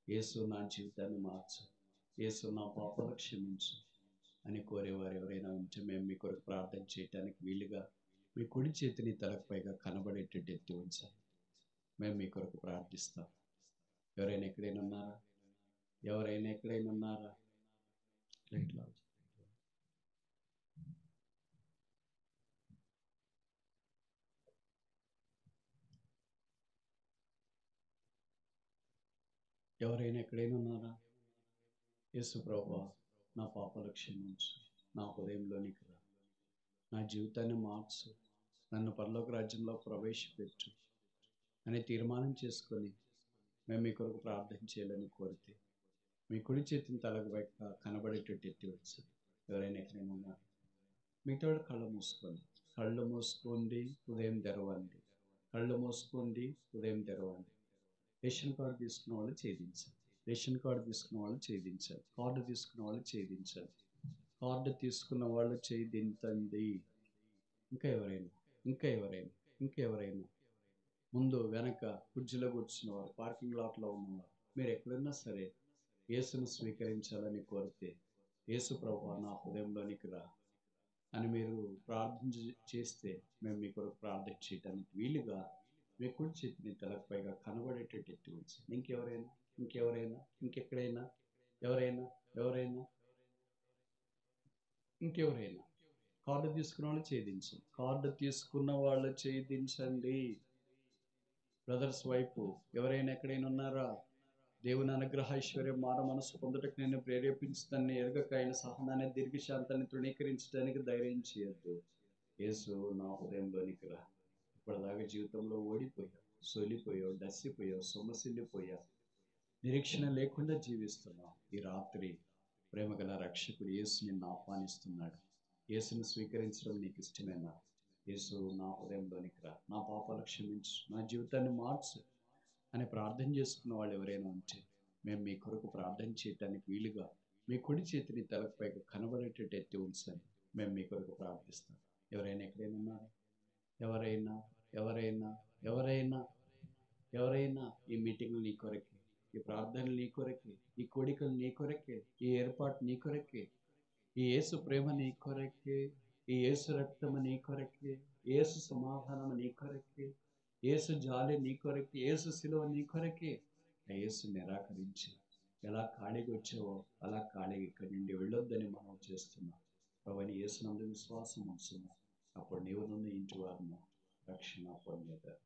యేసు నా జీవితాన్ని మార్చు, యేసు నా పాపాలు క్షమించు అని కోరేవారు ఎవరైనా ఉంటే మేము మీ కొరకు ప్రార్థన చేయడానికి వీలుగా మీ కుడి చేతిని తలకు పైగా కనబడేటట్టు ఎత్తి ఉంచాలి. మేము మీ కొరకు ప్రార్థిస్తాం. ఎవరైనా ఎక్కడైనా ఉన్నారా? ఎవరైనా ఎక్కడైనా ఉన్నారా? ఎవరైనా ఎక్కడైనా ఉన్నారా? యేసు ప్రభువా, నా పాపాలు క్షమించు, నా హృదయంలోనికి రా, నా జీవితాన్ని మార్చు, నన్ను పరలోక రాజ్యంలో ప్రవేశపెట్టు అని తీర్మానం చేసుకొని మేము మీ కొరకు ప్రార్థన చేయాలని కోరితే మీ కుడి చేతిని తలకు పైగా కనబడేటట్టు ఎత్తి వచ్చు. ఎవరైనా ఎక్కడైనా ఉన్నారు? మిగతా కళ్ళు మూసుకోండి. కళ్ళు మూసుకోండి, ఉదయం తెరవండి. కళ్ళు మూసుకోండి, ఉదయం తెరవండి. రేషన్ కార్డు తీసుకున్న వాళ్ళు ఛేదించాలి. రేషన్ కార్డు తీసుకున్న వాళ్ళు ఛేదించాలి. కార్డు తీసుకున్న వాళ్ళు ఛేదించాలి. కార్డు తీసుకున్న వాళ్ళు ఛేదించండి. ఇంకా ఎవరైనా? ఇంకా ఎవరైనా? ఇంకెవరైనా ముందు వెనక కుర్చీలో కూర్చున్నవారు, పార్కింగ్ లాట్లో ఉన్నవారు, మీరు ఎక్కడున్నా సరే యేసును స్వీకరించాలని కోరితే, యేసు ప్రభువా నా హృదయంలోనికి రా అని మీరు ప్రార్థన చేస్తే మేము మీ కొరకు ప్రార్థన చేయడానికి వీలుగా మీ కుడి చేతిని తలపైగా కనబడేటట్టు ఎత్తి ఉంచండి. ఇంకెవరైనా ఇంకెక్కడైనా ఎవరైనా ఎవరైనా ఇంకెవరైనా కార్డు తీసుకున్న వాళ్ళు ఛేదించండి. కార్డు తీసుకున్న వాళ్ళు ఛేదించండి. బ్రదర్స్ వైపు ఎవరైనా ఎక్కడైనా ఉన్నారా? దేవుని అనుగ్రహ ఐశ్వర్యం మాన మనసు పొందుటకు నేను ప్రేరేపించుతాన్ని ఎరగక ఆయన సహనాన్ని దీర్ఘశాంతాన్ని తృణీకరించడానికి ధైర్యం చేయొద్దు. యేసు నా హృదయంలోనికి రా. ఇప్పటిదాకా జీవితంలో ఓడిపోయావు, సోలిపోయావు, డస్సిపోయావు, సొమ్మసిల్లిపోయావు, నిరీక్షణ లేకుండా జీవిస్తున్నావు. ఈ రాత్రి ప్రేమగల రక్షకుడు యేసు నిన్ను ఆహ్వానిస్తున్నాడు. యేసుని స్వీకరించడం నీకు ఇష్టమేనా? యేసు నా హృదయంలోనికి రా, నా పాపాలు క్షమించు, నా జీవితాన్ని మార్చు అని ప్రార్థన చేసుకున్న వాళ్ళు ఎవరైనా ఉంటే మేము మీ కొరకు ప్రార్థన చేయటానికి వీలుగా మీ కుడి చేతిని తలపైకి కనబడేటట్టు ఎత్తి ఉంచండి. మేము మీ కొరకు ప్రార్థిస్తాం. ఎవరైనా ఎక్కడైనా ఉన్నారా? ఎవరైనా ఎవరైనా ఎవరైనా ఎవరైనా ఈ మీటింగ్లు నీ కొరకే, ఈ ప్రార్థనలు నీ కొరకే, ఈ కోడికలు నీ కొరకే, ఈ ఏర్పాటు నీ కొరకే, ఈ యేసు ప్రేమ నీ కొరకే, ఈ యేసు రక్తము నీ కొరకే, యేసు సమాధానము నీ కొరకే, యేసు జాలి నీ కొరకే, యేసు శిలువ నీ కొరకే. ఆ యేసు నిరాకరించి ఎలా ఖాళీగా వచ్చావో అలా ఖాళీగా ఇక్కడి నుండి వెళ్ళొద్దని మనం చేస్తున్నాం. ప్రభువైన యేసునందు విశ్వాసం ఉంచున్నాం. అప్పుడు నీవు నుండి ఇంటి వారిని రక్షణ పొందేదారు.